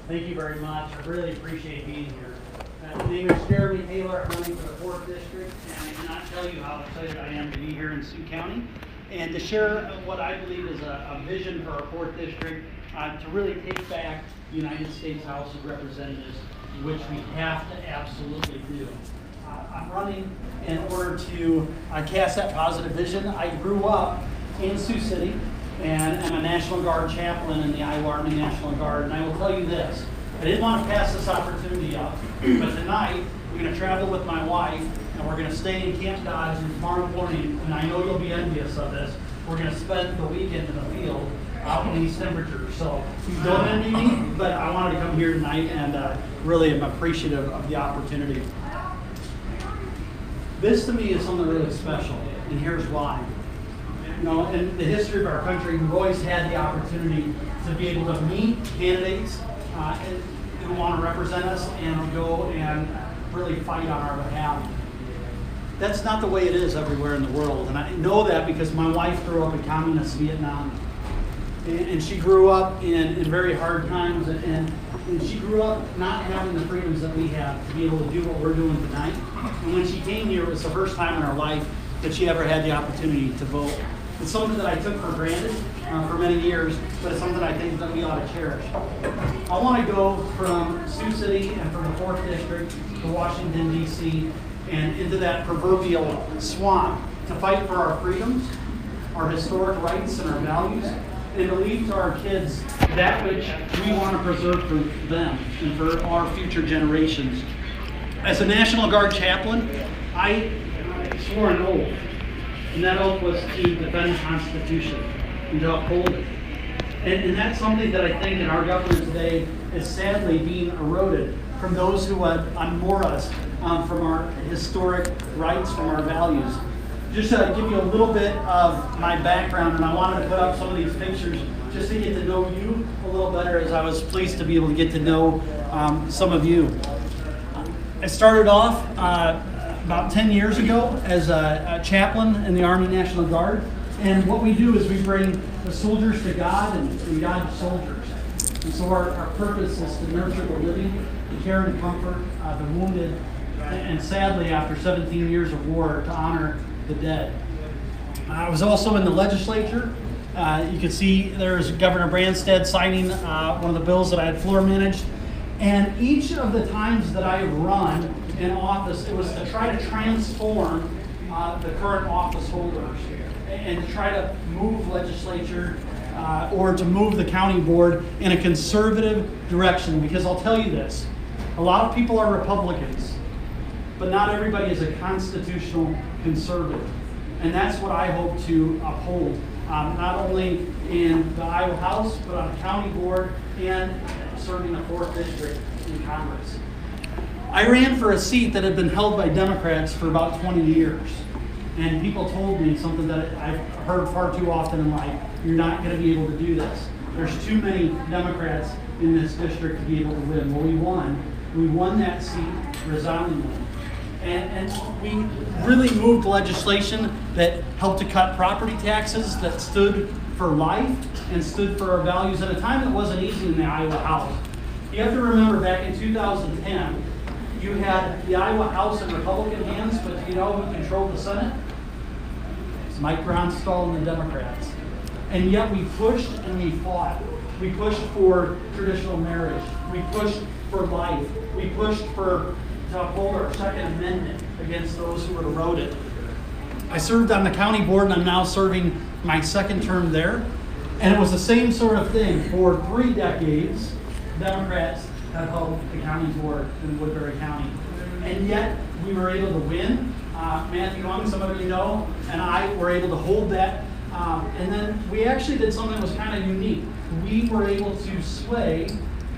Thank you very much. I really appreciate being here. My name is Jeremy Taylor. I'm running for the 4th District, and I cannot tell you how excited I am to be here in Sioux County and to share what I believe is a vision for our 4th District to really take back the United States House of Representatives, which we have to absolutely do. I'm running in order to cast that positive vision. I grew up in Sioux City, and I'm a National Guard chaplain in the Iowa Army National Guard. And I will tell you this, I didn't want to pass this opportunity up, but tonight we're going to travel with my wife, and we're going to stay in Camp Dodge, and tomorrow morning, and I know you'll be envious of this, we're going to spend the weekend in the field out in these temperatures. So you don't envy me, but I wanted to come here tonight and really am appreciative of the opportunity. This to me is something really special, and here's why. You know, in the history of our country, we've always had the opportunity to be able to meet candidates who want to represent us and go and really fight on our behalf. That's not the way it is everywhere in the world, and I know that because my wife grew up in communist Vietnam, and she grew up in very hard times, and she grew up not having the freedoms that we have to be able to do what we're doing tonight. And when she came here, it was the first time in her life that she ever had the opportunity to vote. It's something that I took for granted for many years, but it's something I think that we ought to cherish. I want to go from Sioux City and from the 4th District to Washington, D.C., and into that proverbial swamp to fight for our freedoms, our historic rights, and our values, and to leave to our kids that which we want to preserve for them and for our future generations. As a National Guard chaplain, I swore an oath. And that oath was to defend the Constitution and to uphold it. And that's something that I think in our government today is sadly being eroded from those who unmoor us from our historic rights, from our values. Just to give you a little bit of my background, and I wanted to put up some of these pictures just to get to know you a little better, as I was pleased to be able to get to know some of you. I started off about 10 years ago as a chaplain in the Army National Guard. And what we do is we bring the soldiers to God and God to soldiers. And so our purpose is to nurture the living, to care and comfort the wounded, and sadly, after 17 years of war, to honor the dead. I was also in the legislature. You can see there's Governor Branstad signing one of the bills that I had floor managed. And each of the times that I run in office, it was to try to transform the current office holders and to try to move legislature or to move the county board in a conservative direction. Because I'll tell you this, a lot of people are Republicans, but not everybody is a constitutional conservative. And that's what I hope to uphold, not only in the Iowa House, but on the county board and serving the 4th District in Congress. I ran for a seat that had been held by Democrats for about 20 years. And people told me something that I've heard far too often in life: you're not going to be able to do this. There's too many Democrats in this district to be able to win. Well, we won. We won that seat resoundingly. And we really moved legislation that helped to cut property taxes, that stood for life and stood for our values at a time that wasn't easy in the Iowa House. You have to remember, back in 2010, you had the Iowa House in Republican hands, but do you know who controlled the Senate? It's Mike Ronstall and the Democrats. And yet we pushed and we fought. We pushed for traditional marriage. We pushed for life. We pushed to uphold our Second Amendment against those who would erode it. I served on the county board, and I'm now serving my 2nd term there. And it was the same sort of thing. For 3 decades, Democrats have held the county board in Woodbury County. And yet, we were able to win. Matthew Young, some of you know, and I were able to hold that. And then we actually did something that was kind of unique. We were able to sway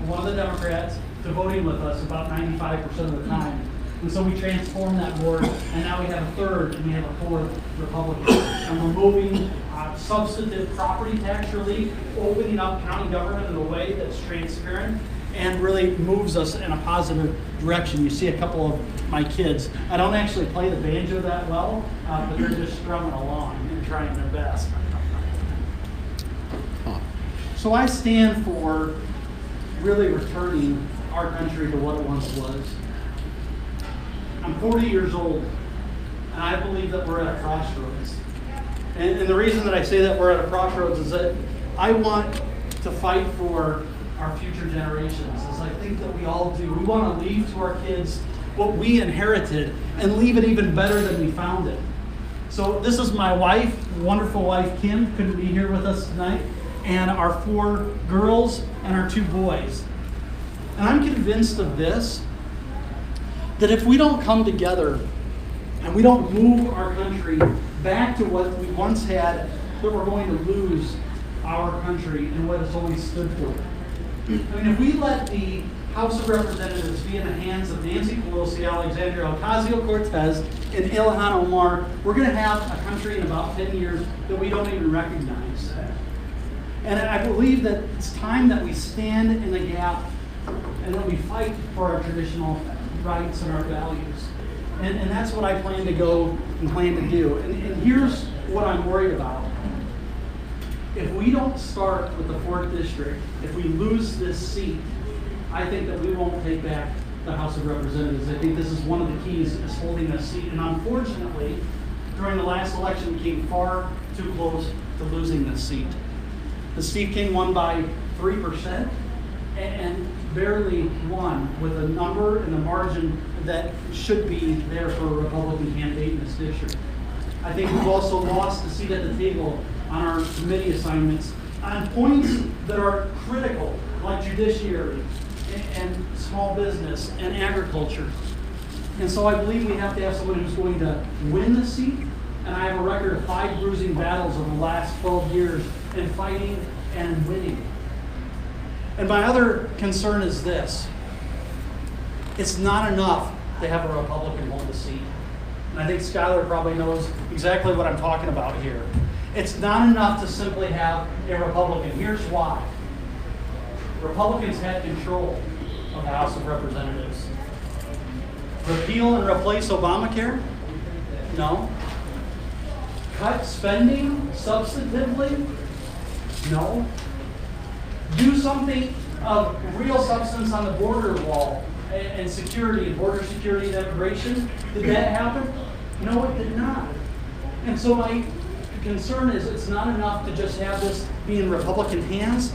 one of the Democrats to voting with us about 95% of the time. And so we transformed that board, and now we have a 3rd and we have a 4th Republican. And we're moving substantive property tax relief, opening up county government in a way that's transparent and really moves us in a positive direction. You see a couple of my kids. I don't actually play the banjo that well, but they're just strumming along and trying their best. So I stand for really returning our country to what it once was. I'm 40 years old, and I believe that we're at a crossroads. And the reason that I say that we're at a crossroads is that I want to fight for our future generations, as I think that we all do. We want to leave to our kids what we inherited and leave it even better than we found it. So this is my wife, wonderful wife, Kim, couldn't be here with us tonight, and our 4 girls and our 2 boys. And I'm convinced of this, that if we don't come together and we don't move our country back to what we once had, that we're going to lose our country and what it's always stood for. I mean, if we let the House of Representatives be in the hands of Nancy Pelosi, Alexandria Ocasio-Cortez, and Ilhan Omar, we're going to have a country in about 10 years that we don't even recognize. And I believe that it's time that we stand in the gap and that we fight for our traditional rights and our values. And that's what I plan to go and plan to do. And here's what I'm worried about. If we don't start with the 4th District, if we lose this seat, I think that we won't take back the House of Representatives. I think this is one of the keys, is holding this seat. And unfortunately, during the last election, we came far too close to losing this seat. The Steve King won by 3% and barely won with a number and a margin that should be there for a Republican candidate in this district. I think we've also lost a seat at the table on our committee assignments on points that are critical, like judiciary and small business and agriculture. And so I believe we have to have someone who's going to win the seat. And I have a record of 5 bruising battles over the last 12 years in fighting and winning. And my other concern is this. It's not enough to have a Republican hold the seat. And I think Skylar probably knows exactly what I'm talking about here. It's not enough to simply have a Republican. Here's why. Republicans had control of the House of Representatives. Repeal and replace Obamacare? No. Cut spending substantively? No. Do something of real substance on the border wall and security, border security and immigration? Did that happen? No, it did not. And so my concern is it's not enough to just have this be in Republican hands.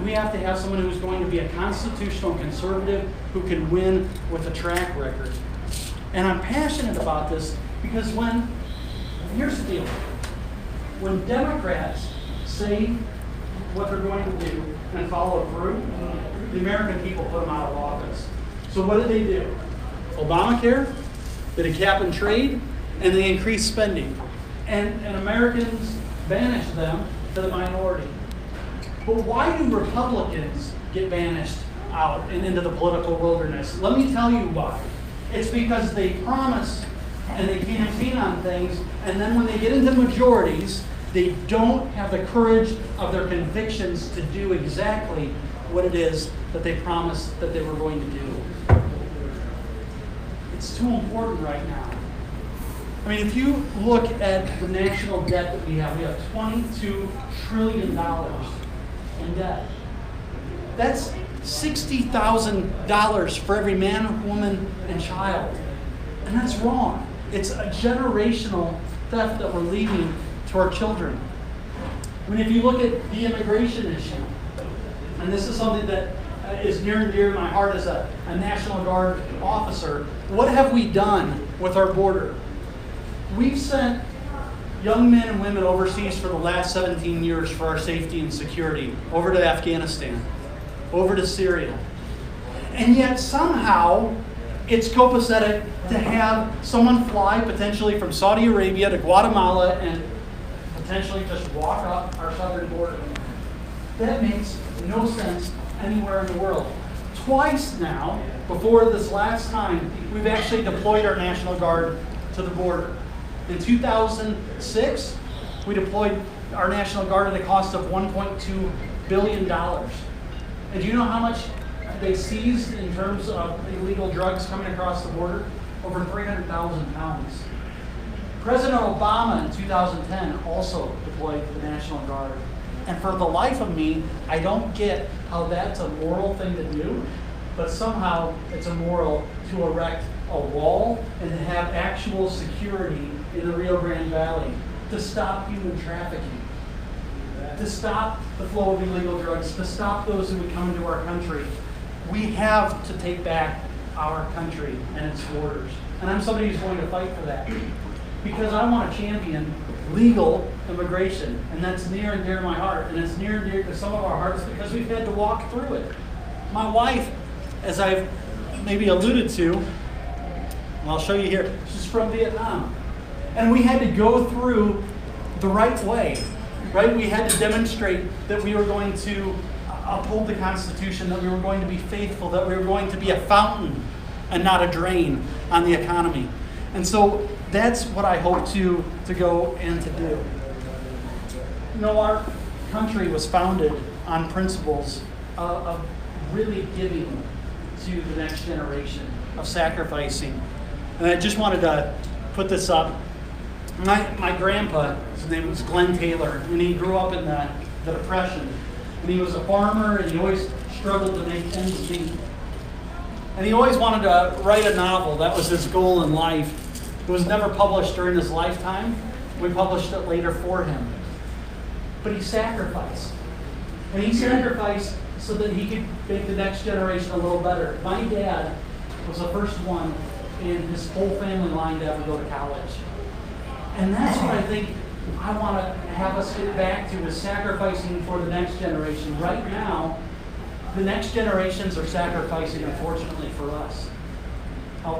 We have to have someone who's going to be a constitutional conservative who can win with a track record. And I'm passionate about this because here's the deal. When Democrats say what they're going to do and follow through, the American people put them out of office. So what did they do? Obamacare, did a cap and trade, and they increased spending. And Americans banished them to the minority. But why do Republicans get banished out and into the political wilderness? Let me tell you why. It's because they promise and they campaign on things, and then when they get into majorities, they don't have the courage of their convictions to do exactly what it is that they promised that they were going to do. It's too important right now. I mean, if you look at the national debt that we have $22 trillion in debt. That's $60,000 for every man, woman, and child. And that's wrong. It's a generational theft that we're leaving to our children. I mean, if you look at the immigration issue, and this is something that is near and dear to my heart as a National Guard officer, what have we done with our border? We've sent young men and women overseas for the last 17 years for our safety and security, over to Afghanistan, over to Syria. And yet somehow it's copacetic to have someone fly potentially from Saudi Arabia to Guatemala and potentially just walk up our southern border. That makes no sense anywhere in the world. Twice now, before this last time, we've actually deployed our National Guard to the border. In 2006, we deployed our National Guard at a cost of $1.2 billion. And do you know how much they seized in terms of illegal drugs coming across the border? Over 300,000 pounds. President Obama in 2010 also deployed the National Guard. And for the life of me, I don't get how that's a moral thing to do, but somehow it's immoral to erect a wall and to have actual security in the Rio Grande Valley to stop human trafficking, to stop the flow of illegal drugs, to stop those who would come into our country. We have to take back our country and its borders. And I'm somebody who's going to fight for that because I want to champion legal immigration. And that's near and dear to my heart. And it's near and dear to some of our hearts because we've had to walk through it. My wife, as I've maybe alluded to, and I'll show you here, she's from Vietnam. And we had to go through the right way, right? We had to demonstrate that we were going to uphold the Constitution, that we were going to be faithful, that we were going to be a fountain and not a drain on the economy. And so that's what I hope to go and to do. You know, our country was founded on principles of really giving to the next generation, of sacrificing. And I just wanted to put this up. My grandpa, his name was Glenn Taylor, and he grew up in the Depression. And he was a farmer, and he always struggled to make ends meet. And he always wanted to write a novel. That was his goal in life. It was never published during his lifetime. We published it later for him. But he sacrificed. And he sacrificed so that he could make the next generation a little better. My dad was the first one in his whole family line to ever go to college. And that's what I think I want to have us get back to, is sacrificing for the next generation. Right now, the next generations are sacrificing, unfortunately, for us.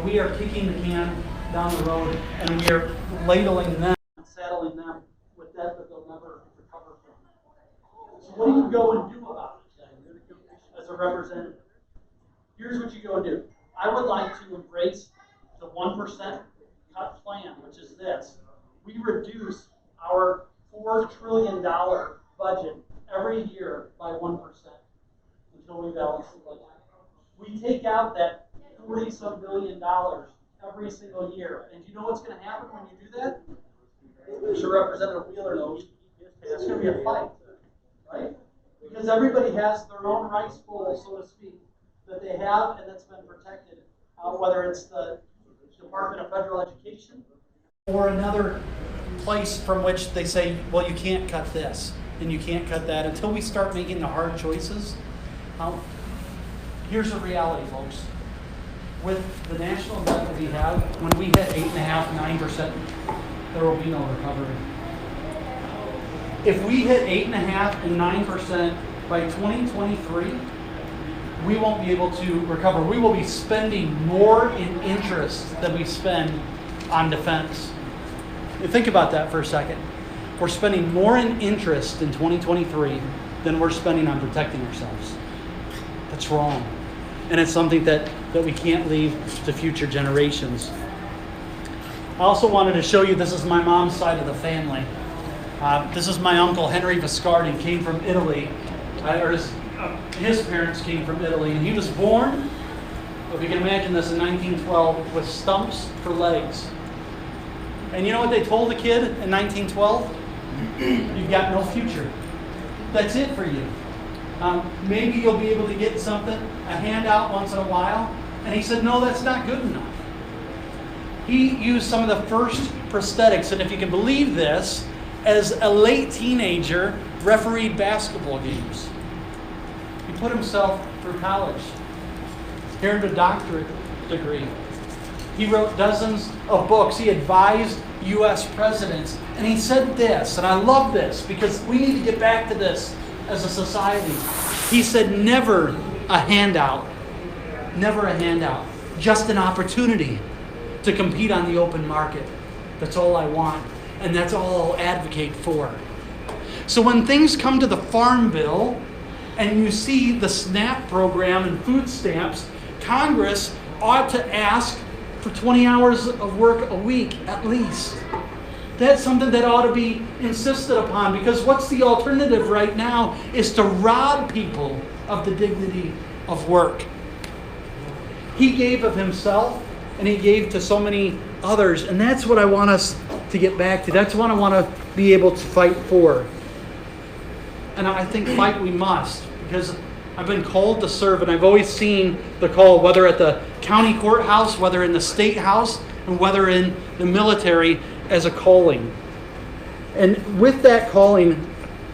We are kicking the can down the road, and we are ladling them, saddling them with debt that they'll never recover from. So what do you go and do about it as a representative? Here's what you go and do. I would like to embrace the 1% cut plan, which is this. We reduce our $4 trillion budget every year by 1% until we balance the budget. We take out that $40-some billion every single year. And do you know what's going to happen when you do that? Mr. Representative Wheeler knows it's going to be a fight, right? Because everybody has their own rights bowl, so to speak, that they have and that's been protected, whether it's the Department of Federal Education or another place from which they say, well, you can't cut this and you can't cut that. Until we start making the hard choices, here's the reality, folks. With the national debt that we have, when we hit 8.5%, 9%, there will be no recovery. If we hit 8.5% and 9% by 2023, we won't be able to recover. We will be spending more in interest than we spend on defense. Think about that for a second. We're spending more in interest in 2023 than we're spending on protecting ourselves. That's wrong. And it's something that we can't leave to future generations. I also wanted to show you, this is my mom's side of the family. This is my uncle, Henry Viscardi, came from Italy. His parents came from Italy, and he was born, if you can imagine this, in 1912 with stumps for legs. And you know what they told the kid in 1912? You've got no future. That's it for you. Maybe you'll be able to get something, a handout once in a while. And he said, no, that's not good enough. He used some of the first prosthetics, and if you can believe this, as a late teenager, refereed basketball games. He put himself through college. He earned a doctorate degree. He wrote dozens of books. He advised U.S. presidents. And he said this, and I love this because we need to get back to this as a society. He said, never a handout. Never a handout. Just an opportunity to compete on the open market. That's all I want. And that's all I'll advocate for. So when things come to the Farm Bill, and you see the SNAP program and food stamps, Congress ought to ask for 20 hours of work a week at least. That's something that ought to be insisted upon, because what's the alternative right now is to rob people of the dignity of work. He gave of himself, and he gave to so many others, and that's what I want us to get back to. That's what I want to be able to fight for. And I think fight we must, because I've been called to serve, and I've always seen the call, whether at the county courthouse, whether in the state house, and whether in the military, as a calling. And with that calling,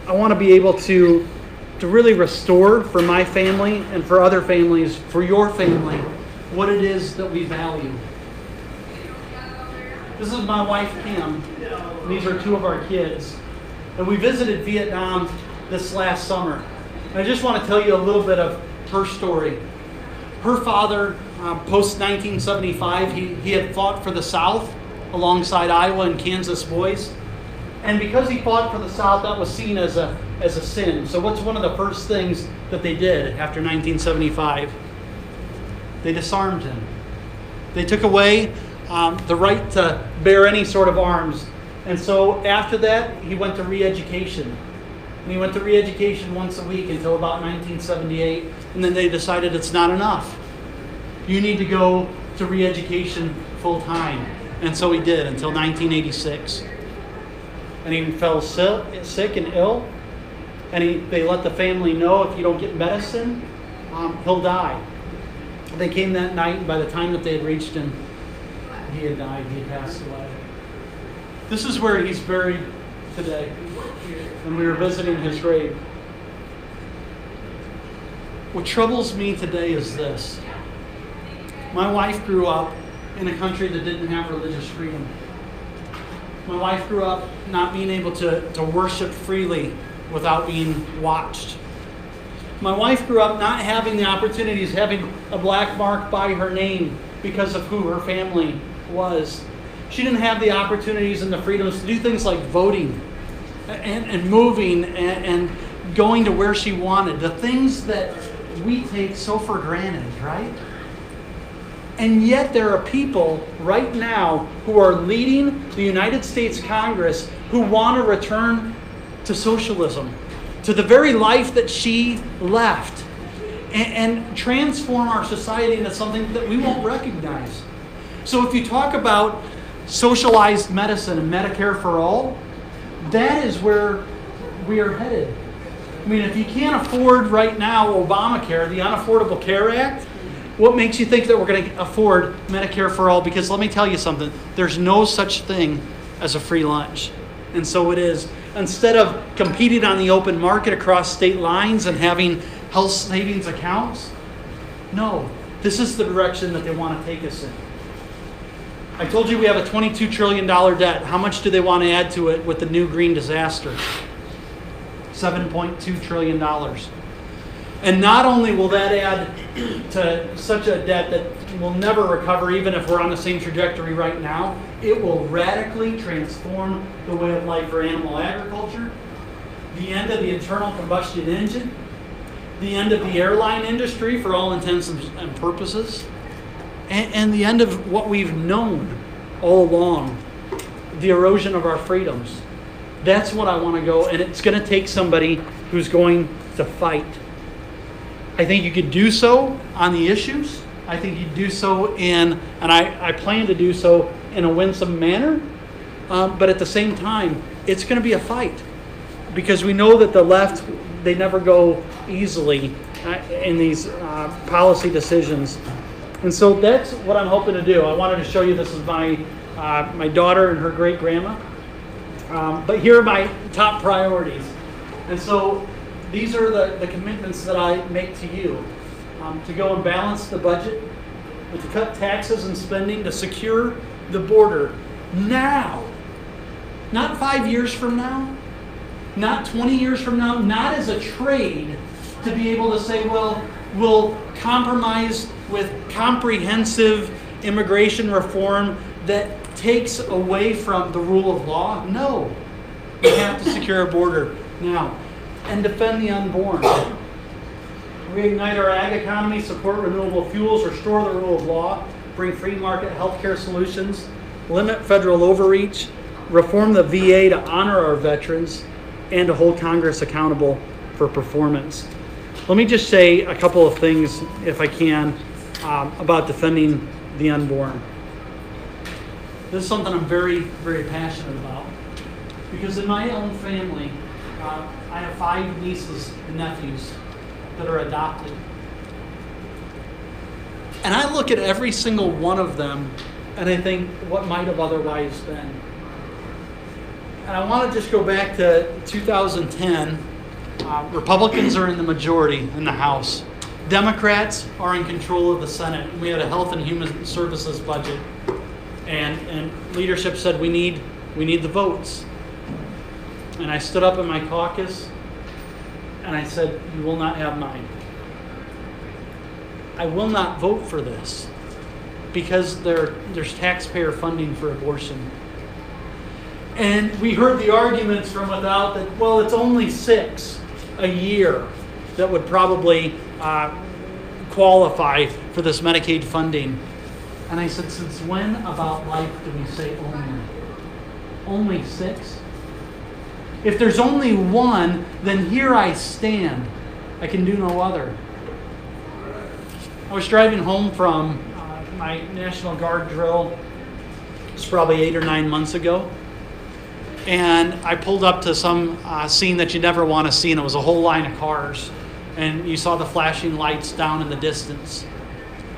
I want to be able to really restore for my family and for other families, for your family, what it is that we value. This is my wife, Kim. These are two of our kids. And we visited Vietnam this last summer. And I just want to tell you a little bit of her story. Her father, post-1975, he had fought for the South alongside Iowa and Kansas boys. And because he fought for the South, that was seen as a sin. So what's one of the first things that they did after 1975? They disarmed him. They took away the right to bear any sort of arms. And so after that, he went to re-education. And he went to re-education once a week until about 1978. And then they decided it's not enough. You need to go to re-education full time. And so he did until 1986. And he fell sick and ill. And they let the family know, if you don't get medicine, he'll die. They came that night, and by the time that they had reached him, he had died. He had passed away. This is where he's buried today. And we were visiting his grave. What troubles me today is this. My wife grew up in a country that didn't have religious freedom. My wife grew up not being able to worship freely without being watched. My wife grew up not having the opportunities, having a black mark by her name because of who her family was. She didn't have the opportunities and the freedoms to do things like voting and moving and going to where she wanted. The things that we take so for granted, right? And yet there are people right now who are leading the United States Congress who want to return to socialism, to the very life that she left, and transform our society into something that we won't recognize. So if you talk about socialized medicine and Medicare for all, that is where we are headed. I mean, if you can't afford right now Obamacare, the Unaffordable Care Act, what makes you think that we're going to afford Medicare for all? Because let me tell you something. There's no such thing as a free lunch. And so it is. Instead of competing on the open market across state lines and having health savings accounts, no. This is the direction that they want to take us in. I told you we have a $22 trillion debt. How much do they want to add to it with the new green disaster? $7.2 trillion. And not only will that add to such a debt that will never recover, even if we're on the same trajectory right now, it will radically transform the way of life for animal agriculture, the end of the internal combustion engine, the end of the airline industry for all intents and purposes, and the end of what we've known all along, the erosion of our freedoms. That's what I want to go, and it's going to take somebody who's going to fight. I think you could do so on the issues. I think you do so and I plan to do so in a winsome manner. But at the same time, it's going to be a fight. Because we know that the left, they never go easily in these policy decisions. And so that's what I'm hoping to do. I wanted to show you, this is my daughter and her great-grandma. But here are my top priorities. And so these are the commitments that I make to you. To go and balance the budget, to cut taxes and spending, to secure the border now. Not 5 years from now, not 20 years from now, not as a trade to be able to say, well, we'll compromise with comprehensive immigration reform that takes away from the rule of law. No, we have to secure a border now and defend the unborn. Reignite our ag economy, support renewable fuels, restore the rule of law, bring free market healthcare solutions, limit federal overreach, reform the VA to honor our veterans, and to hold Congress accountable for performance. Let me just say a couple of things, if I can, about defending the unborn. This is something I'm very, very passionate about. Because in my own family, I have 5 nieces and nephews that are adopted. And I look at every single one of them and I think, what might have otherwise been? And I want to just go back to 2010. Republicans are in the majority in the House. Democrats are in control of the Senate. We had a Health and Human Services budget. And leadership said, we need the votes. And I stood up in my caucus and I said, you will not have mine. I will not vote for this because there's taxpayer funding for abortion. And we heard the arguments from without that, well, it's only 6 a year that would probably qualify for this Medicaid funding. And I said, since when about life do we say only? Only 6? If there's only 1, then here I stand. I can do no other. I was driving home from my National Guard drill. It's probably 8 or 9 months ago. And I pulled up to some scene that you never want to see, and it was a whole line of cars. And you saw the flashing lights down in the distance.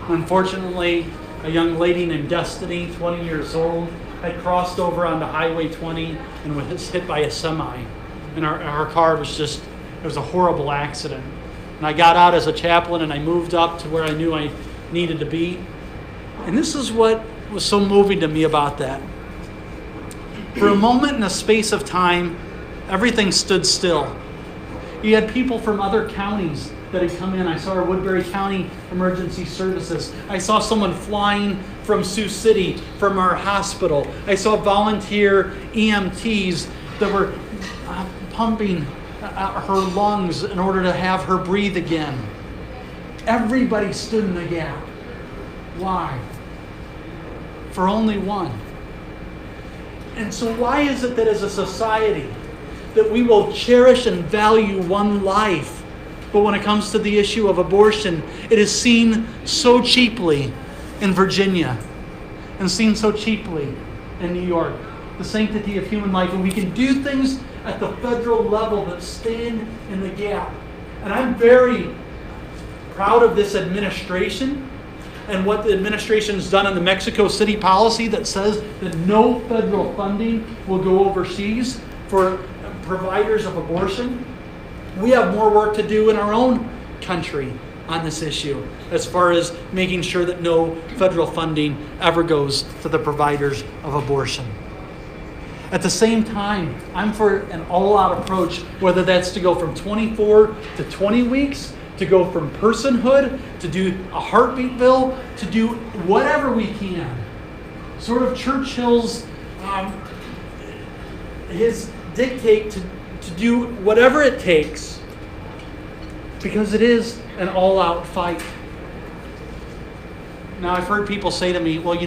Unfortunately, a young lady named Destiny, 20 years old, had crossed over onto Highway 20 and was hit by a semi. And her car was it was a horrible accident. And I got out as a chaplain and I moved up to where I knew I needed to be. And this is what was so moving to me about that. For a moment in a space of time, everything stood still. You had people from other counties that had come in. I saw our Woodbury County Emergency Services. I saw someone flying from Sioux City from our hospital. I saw volunteer EMTs that were pumping her lungs in order to have her breathe again. Everybody stood in the gap. Why? For only one. And so why is it that as a society that we will cherish and value one life, but when it comes to the issue of abortion, it is seen so cheaply in Virginia and seen so cheaply in New York? The sanctity of human life. And we can do things at the federal level that stand in the gap. And I'm very proud of this administration and what the administration's done on the Mexico City policy that says that no federal funding will go overseas for providers of abortion. We have more work to do in our own country on this issue as far as making sure that no federal funding ever goes to the providers of abortion. At the same time, I'm for an all-out approach, whether that's to go from 24 to 20 weeks, to go from personhood, to do a heartbeat bill, to do whatever we can. Sort of Churchill's, his dictate to do whatever it takes, because it is an all-out fight. Now, I've heard people say to me, well,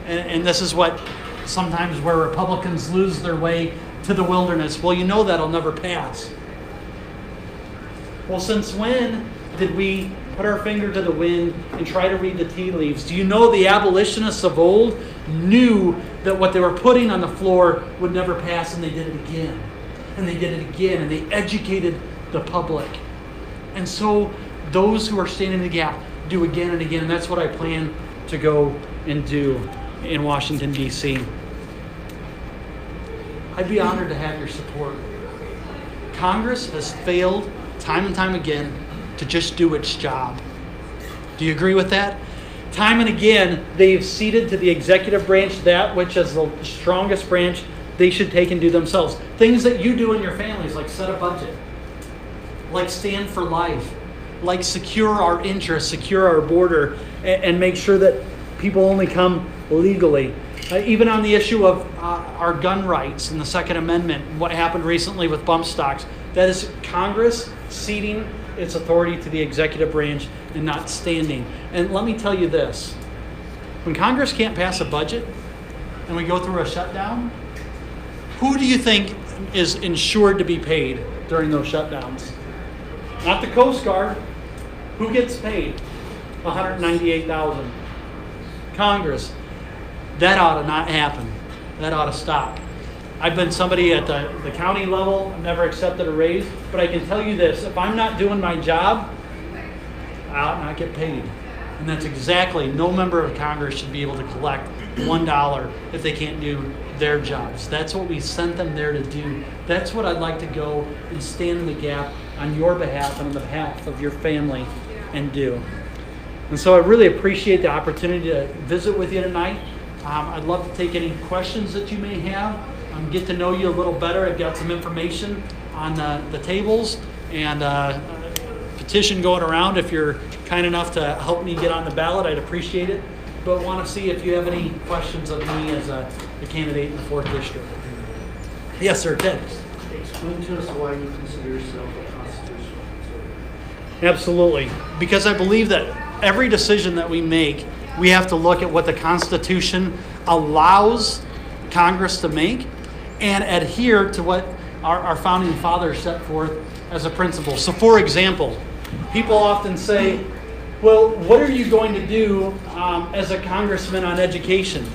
and this is what sometimes where Republicans lose their way to the wilderness, well, that'll never pass. Well, since when did we put our finger to the wind and try to read the tea leaves? Do you know the abolitionists of old knew that what they were putting on the floor would never pass, and they did it again. And they did it again, and they educated the public. And so those who are standing in the gap do again and again, and that's what I plan to go and do in Washington, D.C. I'd be honored to have your support. Congress has failed time and time again to just do its job. Do you agree with that? Time and again, they've ceded to the executive branch that which is the strongest branch they should take and do themselves. Things that you do in your families, like set a budget, like stand for life, like secure our interests, secure our border, and make sure that people only come legally. Even on the issue of our gun rights and the Second Amendment, what happened recently with bump stocks, that is Congress ceding its authority to the executive branch and not standing. And let me tell you this, when Congress can't pass a budget and we go through a shutdown, who do you think is insured to be paid during those shutdowns? Not the Coast Guard. Who gets paid? $198,000. Congress. That ought to not happen. That ought to stop. I've been somebody at the county level, I've never accepted a raise, but I can tell you this, if I'm not doing my job, I'll not get paid. And that's exactly, no member of Congress should be able to collect $1 if they can't do their jobs. That's what we sent them there to do. That's what I'd like to go and stand in the gap on your behalf and on the behalf of your family and do. And so I really appreciate the opportunity to visit with you tonight. I'd love to take any questions that you may have, get to know you a little better. I've got some information on the tables and petition going around. If you're kind enough to help me get on the ballot, I'd appreciate it. But want to see if you have any questions of me as a candidate in the 4th District. Yes, sir, Ted. Explain to us why you consider yourself a constitutional conservative. Absolutely. Because I believe that every decision that we make, we have to look at what the Constitution allows Congress to make and adhere to what our founding fathers set forth as a principle. So, for example, people often say, well, what are you going to do as a congressman on education?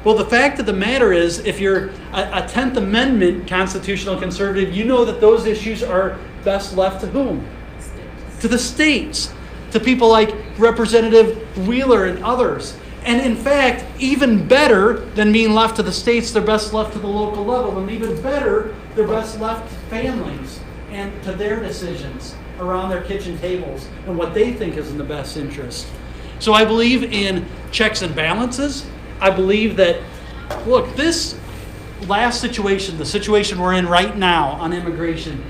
Well, the fact of the matter is, if you're a 10th Amendment constitutional conservative, you know that those issues are best left to whom? To the states, to people like Representative Wheeler and others. And in fact, even better than being left to the states, they're best left to the local level. And even better, they're best left to families and to their decisions around their kitchen tables and what they think is in the best interest. So I believe in checks and balances. I believe that, look, this last situation, the situation we're in right now on immigration,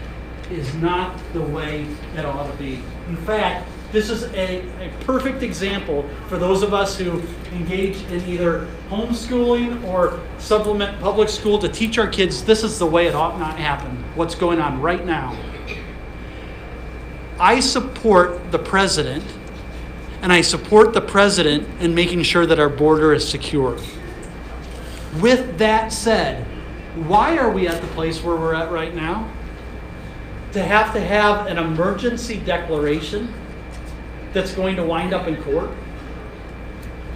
is not the way it ought to be. In fact, this is a perfect example for those of us who engage in either homeschooling or supplement public school to teach our kids this is the way it ought not happen, what's going on right now. I support the president, and I support the president in making sure that our border is secure. With that said, why are we at the place where we're at right now? To have an emergency declaration that's going to wind up in court?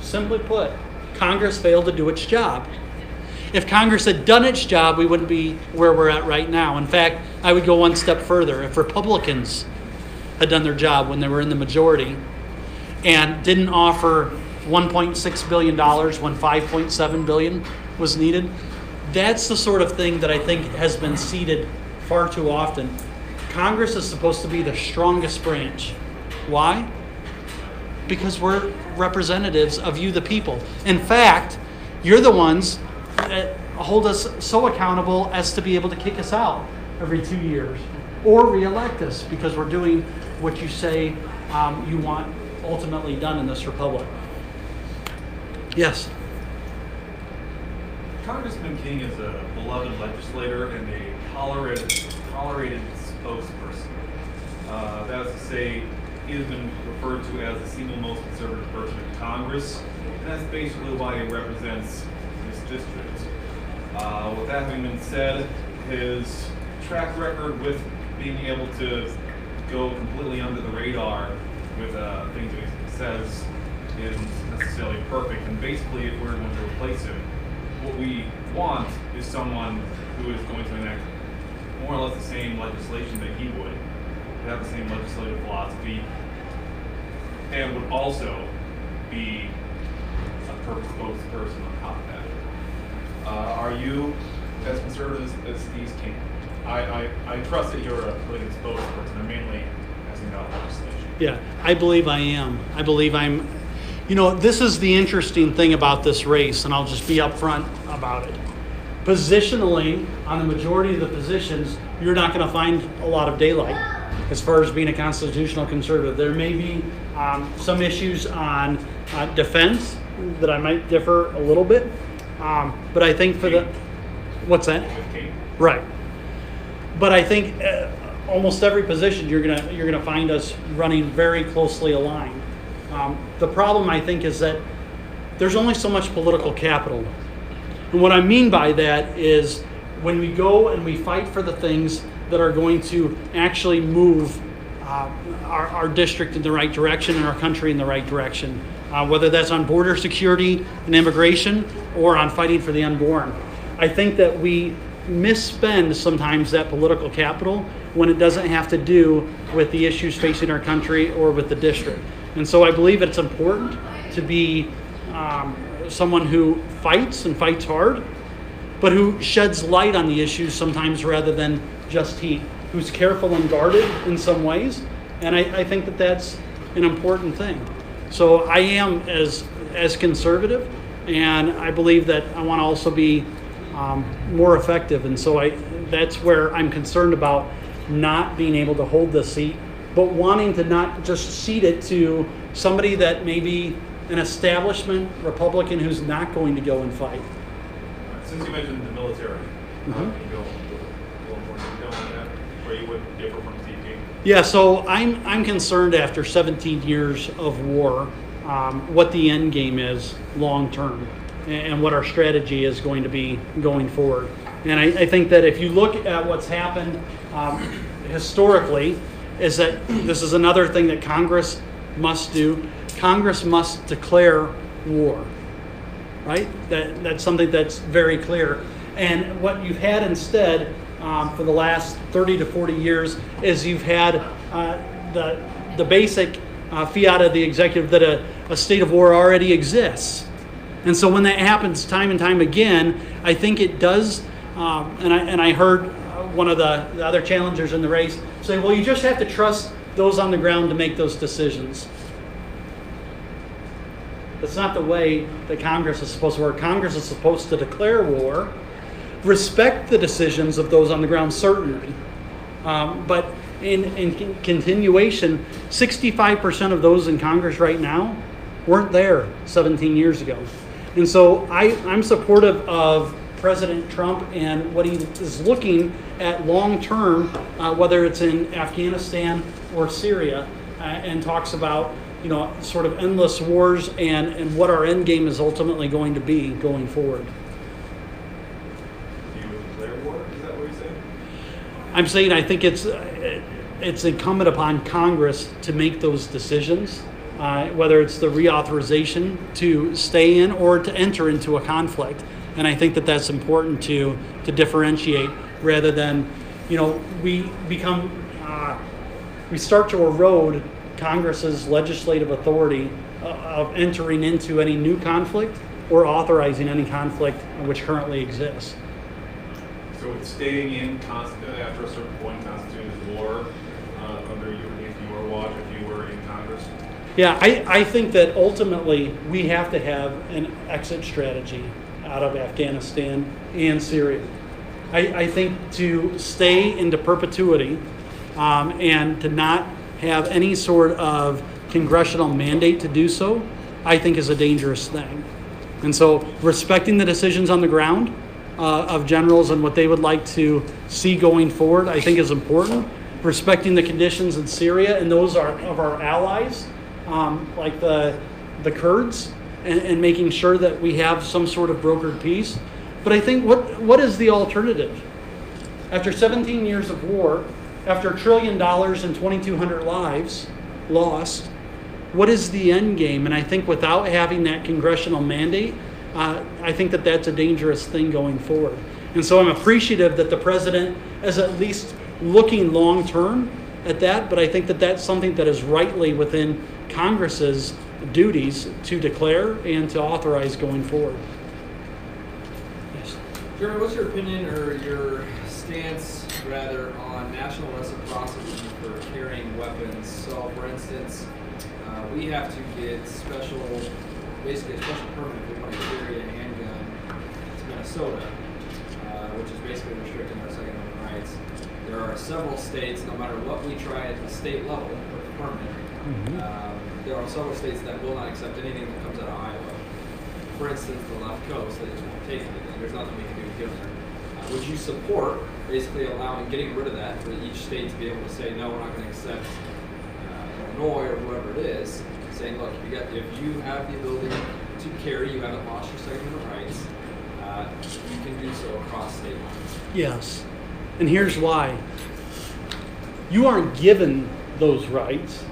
Simply put, Congress failed to do its job. If Congress had done its job, we wouldn't be where we're at right now. In fact, I would go one step further. If Republicans had done their job when they were in the majority and didn't offer $1.6 billion when $5.7 billion was needed, that's the sort of thing that I think has been ceded far too often. Congress is supposed to be the strongest branch. Why? Because we're representatives of you, the people. In fact, you're the ones that hold us so accountable as to be able to kick us out every 2 years or reelect us because we're doing what you say you want ultimately done in this republic. Yes? Congressman King is a beloved legislator and a tolerated spokesperson. That is to say, he has been referred to as the single most conservative person in Congress, and that's basically why he represents this district. With that having been said, his track record with being able to go completely under the radar with things that he says isn't necessarily perfect. And basically, if we're going to replace him, what we want is someone who is going to enact more or less the same legislation that he would, have the same legislative philosophy, and would also be a perfect spokesperson on top of that. Are you as conservative as these King? I trust that you're a really good spokesperson. I'm mainly asking about legislation. Yeah, I believe I am. I believe I'm. You know, this is the interesting thing about this race, and I'll just be upfront about it. Positionally, on the majority of the positions, you're not going to find a lot of daylight as far as being a constitutional conservative. There may be some issues on defense that I might differ a little bit, but I think for the what's that? Right. But I think almost every position you're gonna find us running very closely aligned. The problem, I think, is that there's only so much political capital. And what I mean by that is when we go and we fight for the things that are going to actually move our district in the right direction and our country in the right direction, whether that's on border security and immigration or on fighting for the unborn. I think that we misspend sometimes that political capital when it doesn't have to do with the issues facing our country or with the district. And so I believe it's important to be someone who fights and fights hard, but who sheds light on the issues sometimes rather than just heat, who's careful and guarded in some ways. And I think that that's an important thing. So I am as conservative, and I believe that I want to also be more effective. And so that's where I'm concerned about not being able to hold the seat, but wanting to not just cede it to somebody that may be an establishment Republican who's not going to go and fight. Since you mentioned the military, can you go a little more detail on that, where you would differ from CP? Yeah, so I'm concerned after 17 years of war, what the end game is long term, and what our strategy is going to be going forward. And I think that if you look at what's happened historically, is that this is another thing that Congress must do. Congress must declare war, right? That's something that's very clear. And what you've had instead for the last 30 to 40 years is you've had the basic fiat of the executive that a state of war already exists. And so when that happens time and time again, I think it does, and I heard one of the other challengers in the race say, well, you just have to trust those on the ground to make those decisions. That's not the way that Congress is supposed to work. Congress is supposed to declare war, respect the decisions of those on the ground, certainly. But in continuation, 65% of those in Congress right now weren't there 17 years ago. And so I'm supportive of President Trump and what he is looking at long term, whether it's in Afghanistan or Syria, and talks about sort of endless wars and what our end game is ultimately going to be going forward. Do you declare war? Is that what you're saying? I'm saying I think it's incumbent upon Congress to make those decisions, whether it's the reauthorization to stay in or to enter into a conflict. And I think that that's important to differentiate rather than, we start to erode Congress's legislative authority of entering into any new conflict or authorizing any conflict which currently exists. So it's staying in after a certain point constitutes war if you were watch, if you were in Congress? Yeah, I think that ultimately we have to have an exit strategy out of Afghanistan and Syria. I think to stay into perpetuity and to not have any sort of congressional mandate to do so, I think is a dangerous thing. And so respecting the decisions on the ground of generals and what they would like to see going forward, I think is important. Respecting the conditions in Syria and those of our allies, like the Kurds, and making sure that we have some sort of brokered peace. But I think what is the alternative? After 17 years of war, after $1 trillion and 2,200 lives lost, what is the end game? And I think without having that congressional mandate, I think that that's a dangerous thing going forward. And so I'm appreciative that the president is at least looking long term at that, but I think that that's something that is rightly within Congress's duties to declare and to authorize going forward. Yes. Jeremy, what's your opinion or your stance, rather, on national reciprocity for carrying weapons? So, for instance, we have to get basically a special permit if we want to carry a handgun to Minnesota, which is basically restricting our Second Amendment rights. There are several states, no matter what we try at the state level with a permit, there are several states that will not accept anything that comes out of Iowa. For instance, the left coast, they just won't take anything. There's nothing we can do to give them. Would you support basically getting rid of that for each state to be able to say, no, we're not going to accept Illinois or whoever it is, saying, look, if you have the ability to carry, you haven't lost your Second Amendment rights, you can do so across state lines. Yes. And here's why. You aren't given those rights.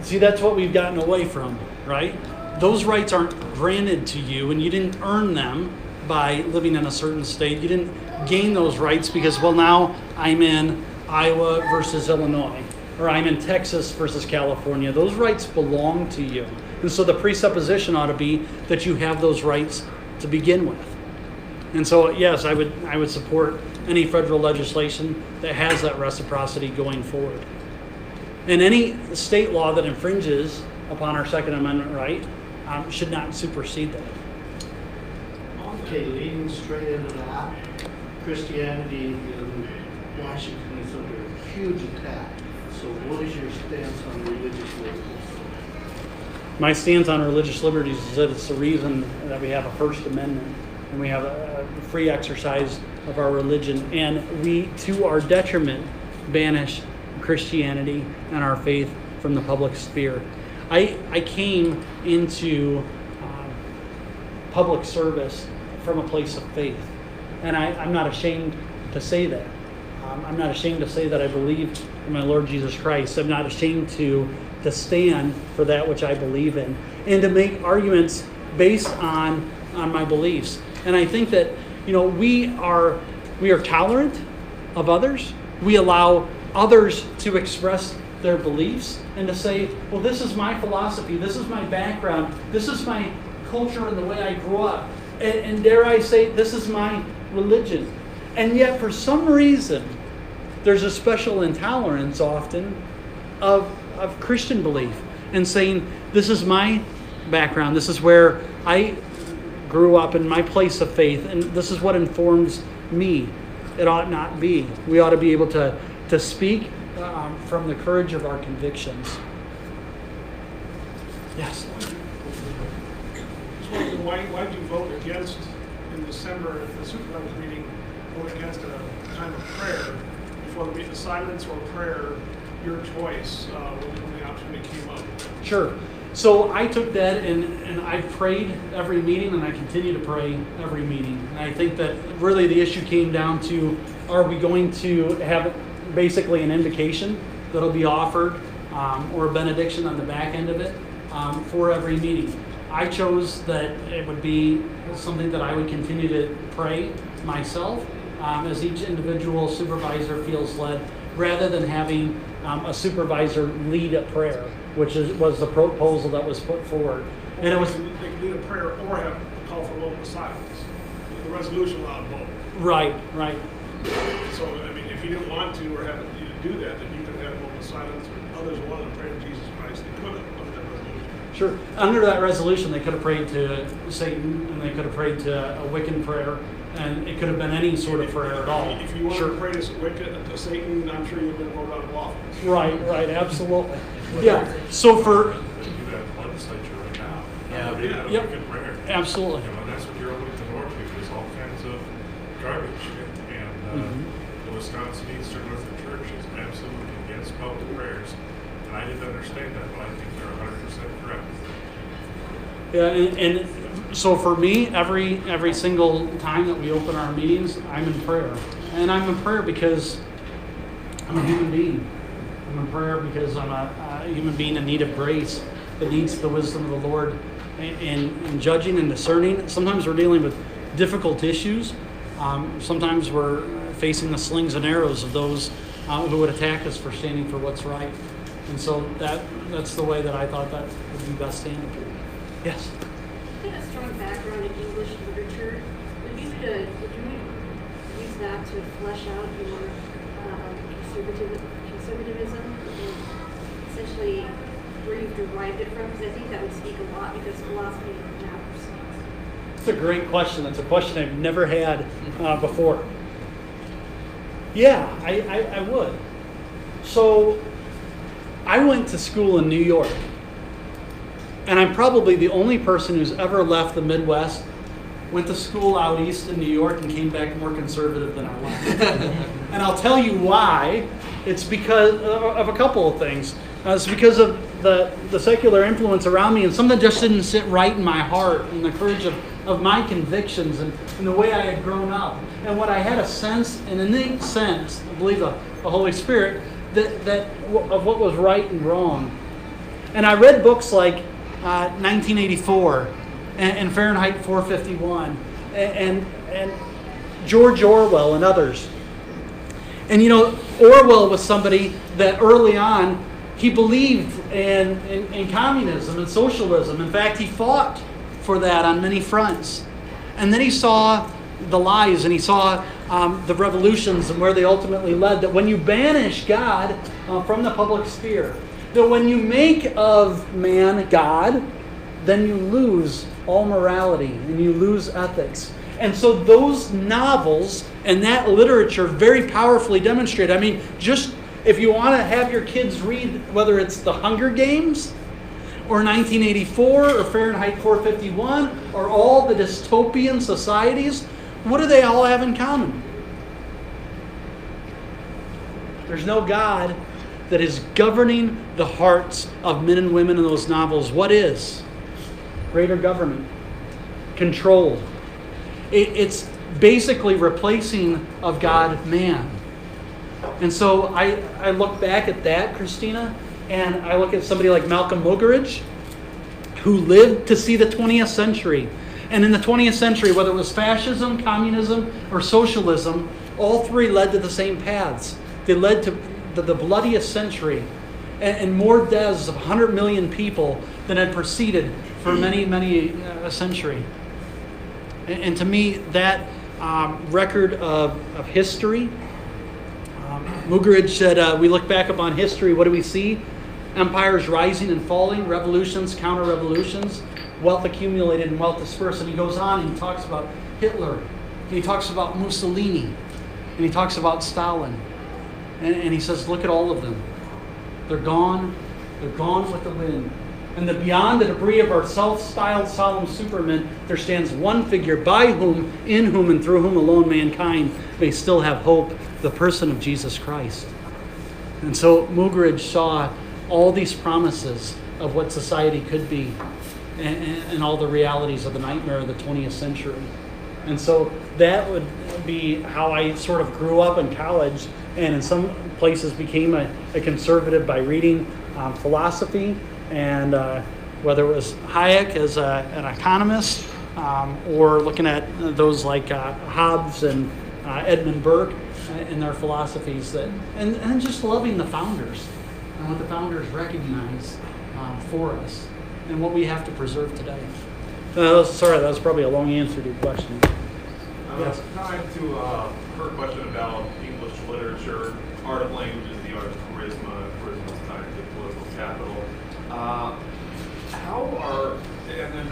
See, that's what we've gotten away from, right? Those rights aren't granted to you, and you didn't earn them by living in a certain state. You didn't gain those rights because, well, now I'm in Iowa versus Illinois, or I'm in Texas versus California. Those rights belong to you. And so the presupposition ought to be that you have those rights to begin with. And so, yes, I would support any federal legislation that has that reciprocity going forward. And any state law that infringes upon our Second Amendment right should not supersede that. Okay, leading straight into that, Christianity in Washington is under huge attack. So what is your stance on religious liberties? My stance on religious liberties is that it's the reason that we have a First Amendment and we have a free exercise of our religion. And we, to our detriment, banish Christianity and our faith from the public sphere. I came into public service from a place of faith. And I'm not ashamed to say that. I'm not ashamed to say that I believe in my Lord Jesus Christ. I'm not ashamed to stand for that which I believe in and to make arguments based on my beliefs. And I think that, we are tolerant of others. We allow others to express their beliefs and to say, well, this is my philosophy, this is my background, this is my culture and the way I grew up. And dare I say, this is my religion. And yet, for some reason, there's a special intolerance often of Christian belief and saying, this is my background, this is where I grew up in my place of faith, and this is what informs me. It ought not be. We ought to be able to speak from the courage of our convictions. Yes? Why did you vote against, in December, at the Supervisor meeting, vote against a time of prayer before the meeting, silence or prayer, your choice, when the opportunity came up? Sure. So I took that and I prayed every meeting, and I continue to pray every meeting. And I think that really the issue came down to, are we going to have basically an invocation that'll be offered or a benediction on the back end of it for every meeting. I chose that it would be something that I would continue to pray myself as each individual supervisor feels led, rather than having a supervisor lead a prayer, which was the proposal that was put forward. And it was, they could lead a prayer or have a call for moment of silence. The resolution allowed both. Right. So, if you didn't want to or have you to do that, then you could have a moment of silence. Others wanted to pray to Jesus Christ. They could have under that resolution. Sure. Under that resolution, they could have prayed to Satan, and they could have prayed to a Wiccan prayer, and it could have been any sort of prayer at all. If you wanted to pray to Satan, I'm sure you've been voted out of office. Right, absolutely. Yeah. So for Do that in the legislature right now. Yeah. Yep. Good prayer. Absolutely. That's what you're opening the door to, is all kinds of garbage. And the Wisconsin Eastern Lutheran Church is absolutely against public prayers. And I didn't understand that, but I think they're 100% correct. Yeah, and so for me, every single time that we open our meetings, I'm in prayer. And I'm in prayer because I'm a human being. I'm in prayer because I'm a human being in need of grace that needs the wisdom of the Lord in judging and discerning. Sometimes we're dealing with difficult issues. Sometimes we're facing the slings and arrows of those who would attack us for standing for what's right. And so that's the way that I thought that would be best handled. Yes? You have a strong background in English literature. Would you use that to flesh out your conservatism and essentially where you've derived it from? Because I think that would speak a lot, because philosophy matters. It's a great question. It's a question I've never had before. Yeah, I would. So I went to school in New York. And I'm probably the only person who's ever left the Midwest, went to school out east in New York, and came back more conservative than I was. And I'll tell you why. It's because of a couple of things. It's because of the secular influence around me, and something just didn't sit right in my heart, and the courage of my convictions and the way I had grown up. And what I had an innate sense, I believe the Holy Spirit, that of what was right and wrong. And I read books like 1984 and Fahrenheit 451 and George Orwell and others. And Orwell was somebody that early on, he believed in communism and socialism. In fact, he fought for that on many fronts. And then he saw the lies, and he saw the revolutions and where they ultimately led. That when you banish God from the public sphere, that when you make of man God, then you lose all morality and you lose ethics. And so those novels and that literature very powerfully demonstrate. I mean, just if you want to have your kids read, whether it's The Hunger Games or 1984 or Fahrenheit 451 or all the dystopian societies, what do they all have in common? There's no God that is governing the hearts of men and women in those novels. What is? Greater government. Control. It's basically replacing of God man. And so I look back at that, Christina, and I look at somebody like Malcolm Muggeridge, who lived to see the 20th century. And in the 20th century, whether it was fascism, communism, or socialism, all three led to the same paths. They led to the bloodiest century and more deaths of 100 million people than had preceded for many, many a century. And to me, that record of history, Muggeridge said, we look back upon history, what do we see? Empires rising and falling, revolutions, counter-revolutions, wealth accumulated and wealth dispersed. And he goes on and he talks about Hitler, and he talks about Mussolini, and he talks about Stalin. And he says, look at all of them. They're gone with the wind. And beyond the debris of our self-styled solemn supermen, there stands one figure by whom, in whom, and through whom alone mankind may still have hope, the person of Jesus Christ. And so Muggeridge saw all these promises of what society could be and all the realities of the nightmare of the 20th century. And so that would be how I sort of grew up in college, and in some places became a conservative by reading philosophy, and whether it was Hayek as an economist, or looking at those like Hobbes and Edmund Burke and their philosophies, and just loving the founders and what the founders recognize for us and what we have to preserve today. Sorry, that was probably a long answer to your question. Yes. Tied to her question about English literature, art of language is the art of charisma. Charisma is tied to political capital. And then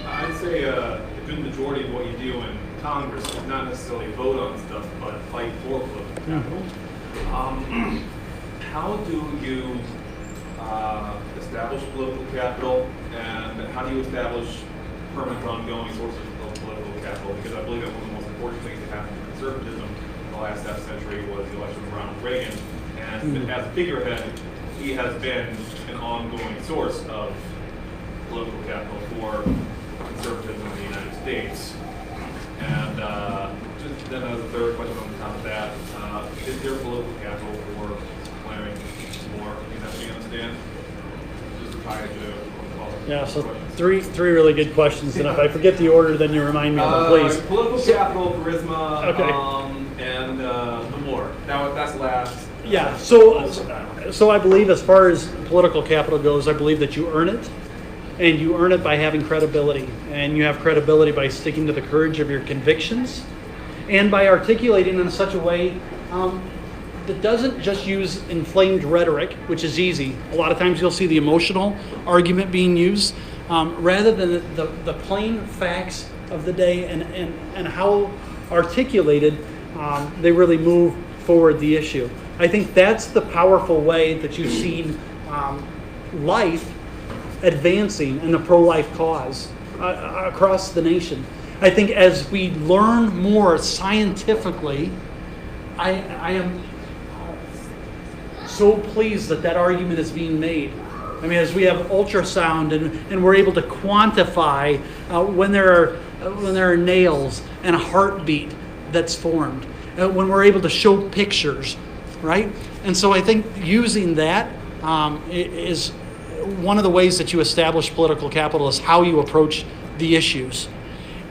I'd say a good majority of what you do in Congress is not necessarily vote on stuff, but fight for political capital. How do you establish political capital, and how do you establish permanent ongoing sources of political capital? Because I believe that one of the most important things that happened to conservatism in the last half century was the election of Ronald Reagan. And as a figurehead, he has been an ongoing source of political capital for conservatism in the United States. And just then as a third question on top of that, is there political capital for declaring war in Afghanistan? Just tied to yeah, so three really good questions, and if I forget the order, then you remind me of them, please. Political capital, charisma, okay. And the war. Now, that's last. Yeah, so I believe as far as political capital goes, I believe that you earn it, and you earn it by having credibility, and you have credibility by sticking to the courage of your convictions, and by articulating in such a way that doesn't just use inflamed rhetoric, which is easy. A lot of times you'll see the emotional argument being used, rather than the plain facts of the day and how articulated they really move forward the issue. I think that's the powerful way that you've seen life advancing in the pro-life cause across the nation. I think as we learn more scientifically, I am so pleased that argument is being made. I mean, as we have ultrasound and we're able to quantify when there are nails and a heartbeat that's formed, when we're able to show pictures, right? And so I think using that is one of the ways that you establish political capital, is how you approach the issues.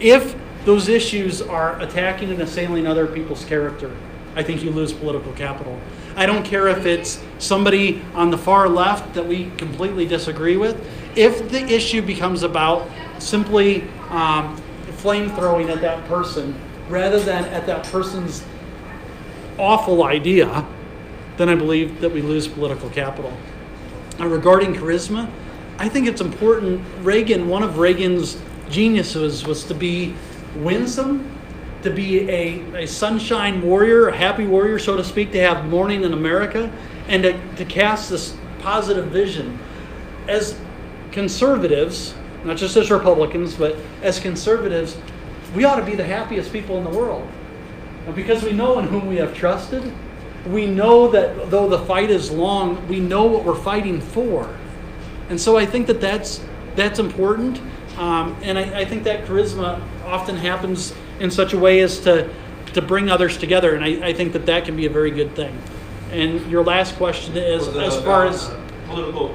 If those issues are attacking and assailing other people's character, I think you lose political capital. I don't care if it's somebody on the far left that we completely disagree with. If the issue becomes about simply flame throwing at that person rather than at that person's awful idea, then I believe that we lose political capital. Regarding charisma, I think it's important. One of Reagan's geniuses was to be winsome, to be a sunshine warrior, a happy warrior, so to speak, to have morning in America, and to cast this positive vision. As conservatives, not just as Republicans, but as conservatives, we ought to be the happiest people in the world. Because we know in whom we have trusted. We know that though the fight is long, we know what we're fighting for. And so I think that that's important. And I think that charisma often happens in such a way as to bring others together. And I think that can be a very good thing. And your last question is, as far as political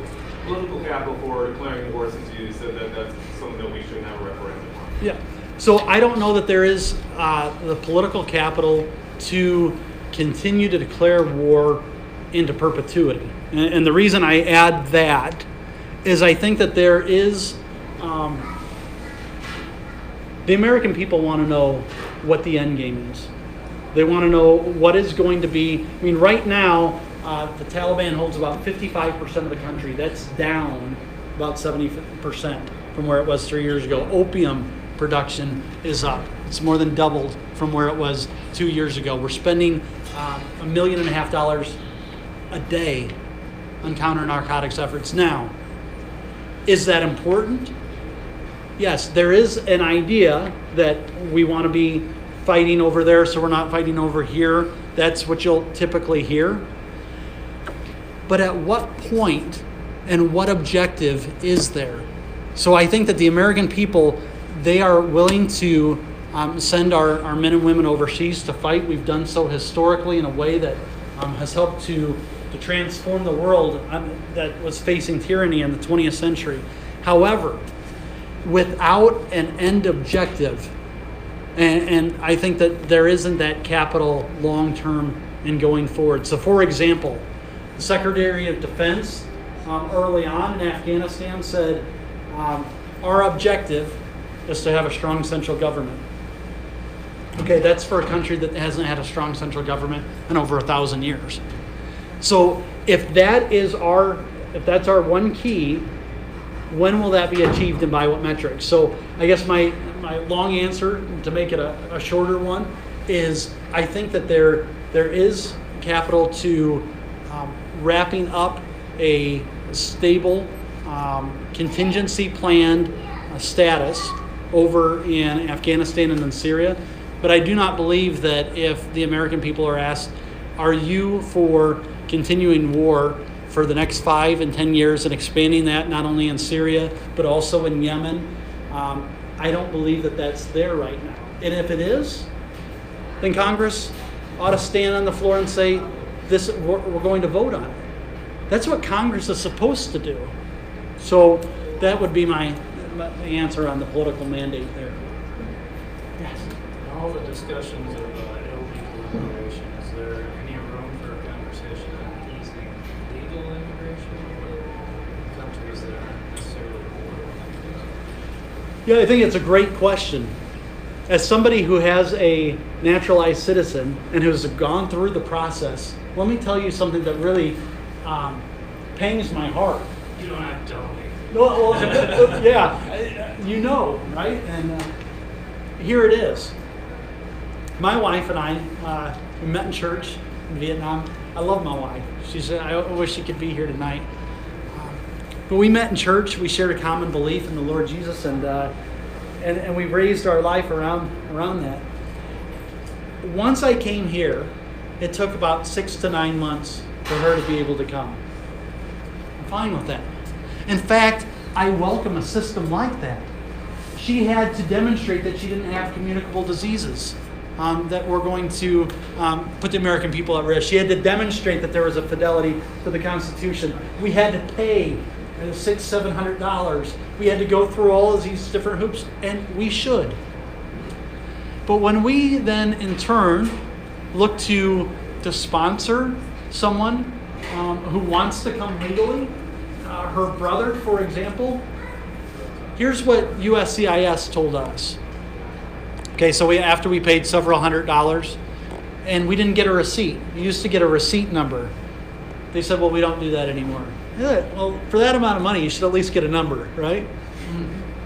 capital for declaring war, since you said that that's something that we shouldn't have a referendum on. Yeah. So I don't know that there is the political capital to continue to declare war into perpetuity. And the reason I add that is I think that there is, the American people want to know what the end game is. They want to know what is going to be, I mean, right now, the Taliban holds about 55% of the country. That's down about 70% from where it was 3 years ago. Opium production is up. It's more than doubled from where it was 2 years ago. We're spending $1.5 million a day on counter-narcotics efforts. Now, is that important? Yes, there is an idea that we want to be fighting over there, so we're not fighting over here. That's what you'll typically hear. But at what point and what objective is there? So I think that the American people, they are willing to send our men and women overseas to fight. We've done so historically in a way that has helped to transform the world that was facing tyranny in the 20th century. However, without an end objective, and I think that there isn't that capital long-term in going forward. So for example, the Secretary of Defense early on in Afghanistan said, our objective is to have a strong central government. Okay, that's for a country that hasn't had a strong central government in over 1,000 years. So if that's our one key, when will that be achieved and by what metrics? So I guess my long answer, to make it a shorter one, is I think that there is capital to wrapping up a stable contingency planned status over in Afghanistan and in Syria. But I do not believe that if the American people are asked, are you for continuing war for the next 5 and 10 years and expanding that not only in Syria but also in Yemen, I don't believe that that's there right now. And if it is, then Congress ought to stand on the floor and say, we're going to vote on it. That's what Congress is supposed to do. So that would be my answer on the political mandate there. Yes. In all the discussions of illegal immigration, is there any room for a conversation on easing legal immigration in countries that aren't necessarily border countries? Yeah, I think it's a great question. As somebody who has a naturalized citizen and who's gone through the process, let me tell you something that really pangs my heart. You don't have to tell me. Well, yeah, you know, right? And here it is. My wife and I, we met in church in Vietnam. I love my wife. I wish she could be here tonight. But we met in church. We shared a common belief in the Lord Jesus, and we raised our life around that. Once I came here, it took about 6 to 9 months for her to be able to come. I'm fine with that. In fact, I welcome a system like that. She had to demonstrate that she didn't have communicable diseases that were going to put the American people at risk. She had to demonstrate that there was a fidelity to the Constitution. We had to pay $600-700. We had to go through all of these different hoops, and we should. But when we then, in turn, look to sponsor someone who wants to come legally, her brother, for example, here's what USCIS told us. Okay, so after we paid several $100s, and we didn't get a receipt. You used to get a receipt number. They said, well, we don't do that anymore. Yeah, well, for that amount of money, you should at least get a number, right?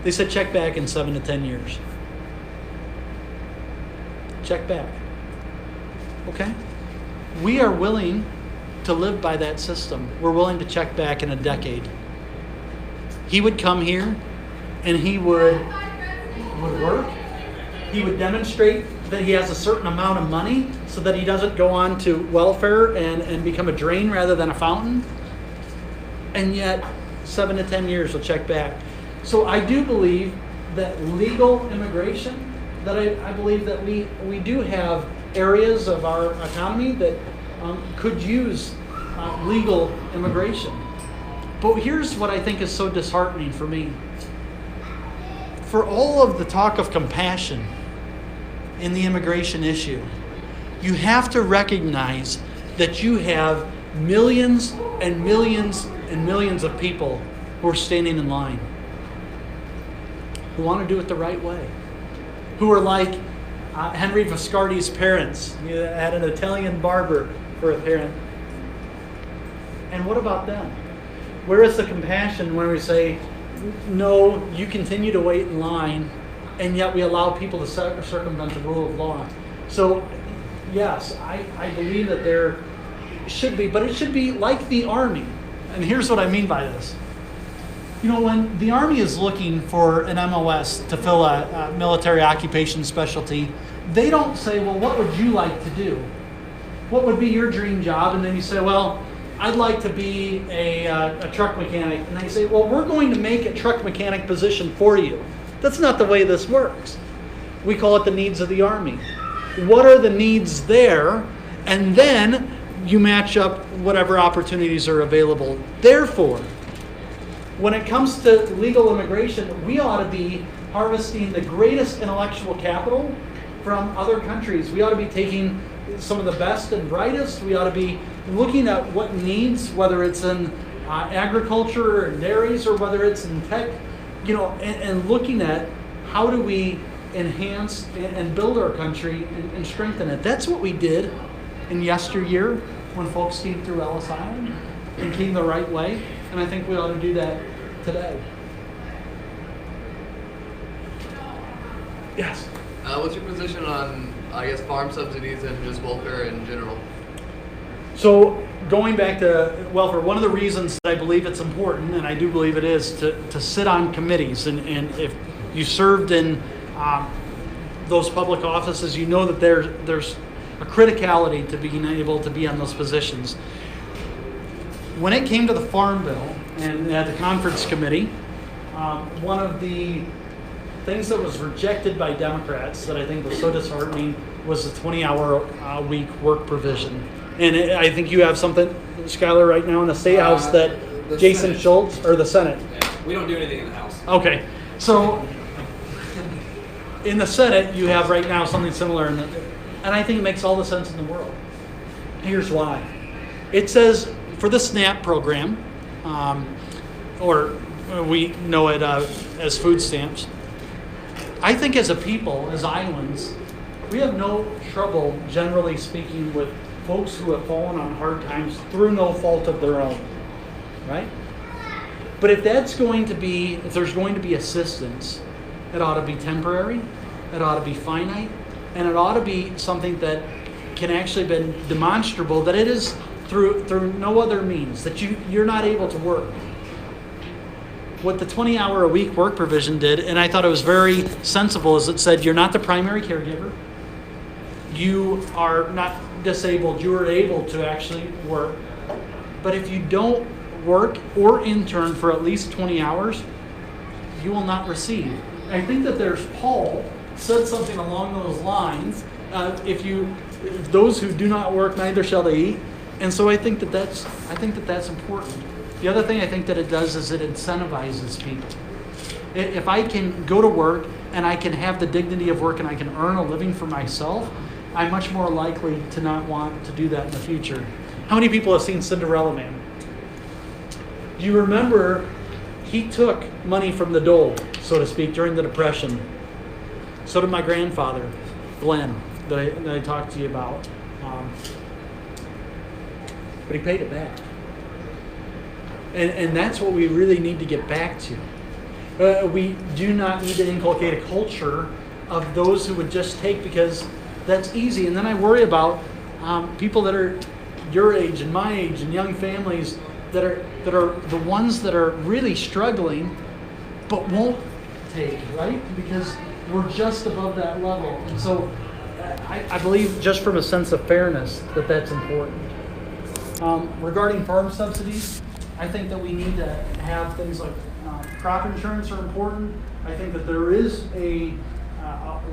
They said check back in 7 to 10 years. Check back. Okay? We are willing to live by that system. We're willing to check back in a decade. He would come here and he would work. He would demonstrate that he has a certain amount of money so that he doesn't go on to welfare and become a drain rather than a fountain. And yet, 7 to 10 years will check back. So I do believe that legal immigration, that I believe that we do have areas of our economy that could use legal immigration. But here's what I think is so disheartening for me. For all of the talk of compassion in the immigration issue, you have to recognize that you have millions and millions and millions of people who are standing in line, who want to do it the right way, who are like Henry Viscardi's parents. He had an Italian barber for a parent. And what about them? Where is the compassion when we say, no, you continue to wait in line, and yet we allow people to circumvent the rule of law? So, yes, I believe that there should be, but it should be like the Army. And here's what I mean by this. You know, when the Army is looking for an MOS to fill a military occupation specialty, they don't say, well, what would you like to do? What would be your dream job? And then you say, well, I'd like to be a truck mechanic. And they say, well, we're going to make a truck mechanic position for you. That's not the way this works. We call it the needs of the Army. What are the needs there? And then you match up whatever opportunities are available. Therefore, when it comes to legal immigration, we ought to be harvesting the greatest intellectual capital from other countries. We ought to be taking some of the best and brightest. We ought to be looking at what needs, whether it's in agriculture or dairies or whether it's in tech, and looking at how do we enhance and build our country and strengthen it. That's what we did in yesteryear when folks came through Ellis Island and came the right way. And I think we ought to do that today. Yes? What's your position on, farm subsidies and just welfare in general? So going back to welfare, one of the reasons that I believe it's important, and I do believe it is, to sit on committees. And if you served in those public offices, you know that there's a criticality to being able to be on those positions. When it came to the Farm Bill and at the conference committee, one of the things that was rejected by Democrats that I think was so disheartening was the 20-hour week work provision. And I think you have something, Skylar, right now in the State House that Jason Senate. Schultz, or the Senate? Yeah, we don't do anything in the House. Okay, so in the Senate, you have right now something similar, and I think it makes all the sense in the world. Here's why. It says for the SNAP program, or we know it as food stamps, I think as a people, as Iowans, we have no trouble, generally speaking, with folks who have fallen on hard times through no fault of their own, right? But if there's going to be assistance, it ought to be temporary, it ought to be finite, and it ought to be something that can actually be demonstrable, that it is through no other means, that you're not able to work. What the 20-hour-a-week work provision did, and I thought it was very sensible, is it said you're not the primary caregiver, you are not disabled, you are able to actually work, but if you don't work or intern for at least 20 hours, you will not receive. I think that there's Paul said something along those lines, if those who do not work, neither shall they eat. And so I think that that's important. The other thing I think that it does is it incentivizes people. If I can go to work and I can have the dignity of work and I can earn a living for myself, I'm much more likely to not want to do that in the future. How many people have seen Cinderella Man? Do you remember he took money from the dole, so to speak, during the Depression? So did my grandfather, Glenn, that I talked to you about. But he paid it back. And that's what we really need to get back to. We do not need to inculcate a culture of those who would just take because that's easy. And then I worry about people that are your age and my age and young families that are the ones that are really struggling but won't take, right? Because we're just above that level. And so I believe just from a sense of fairness that's important. Regarding farm subsidies, I think that we need to have things like crop insurance are important. I think that there is a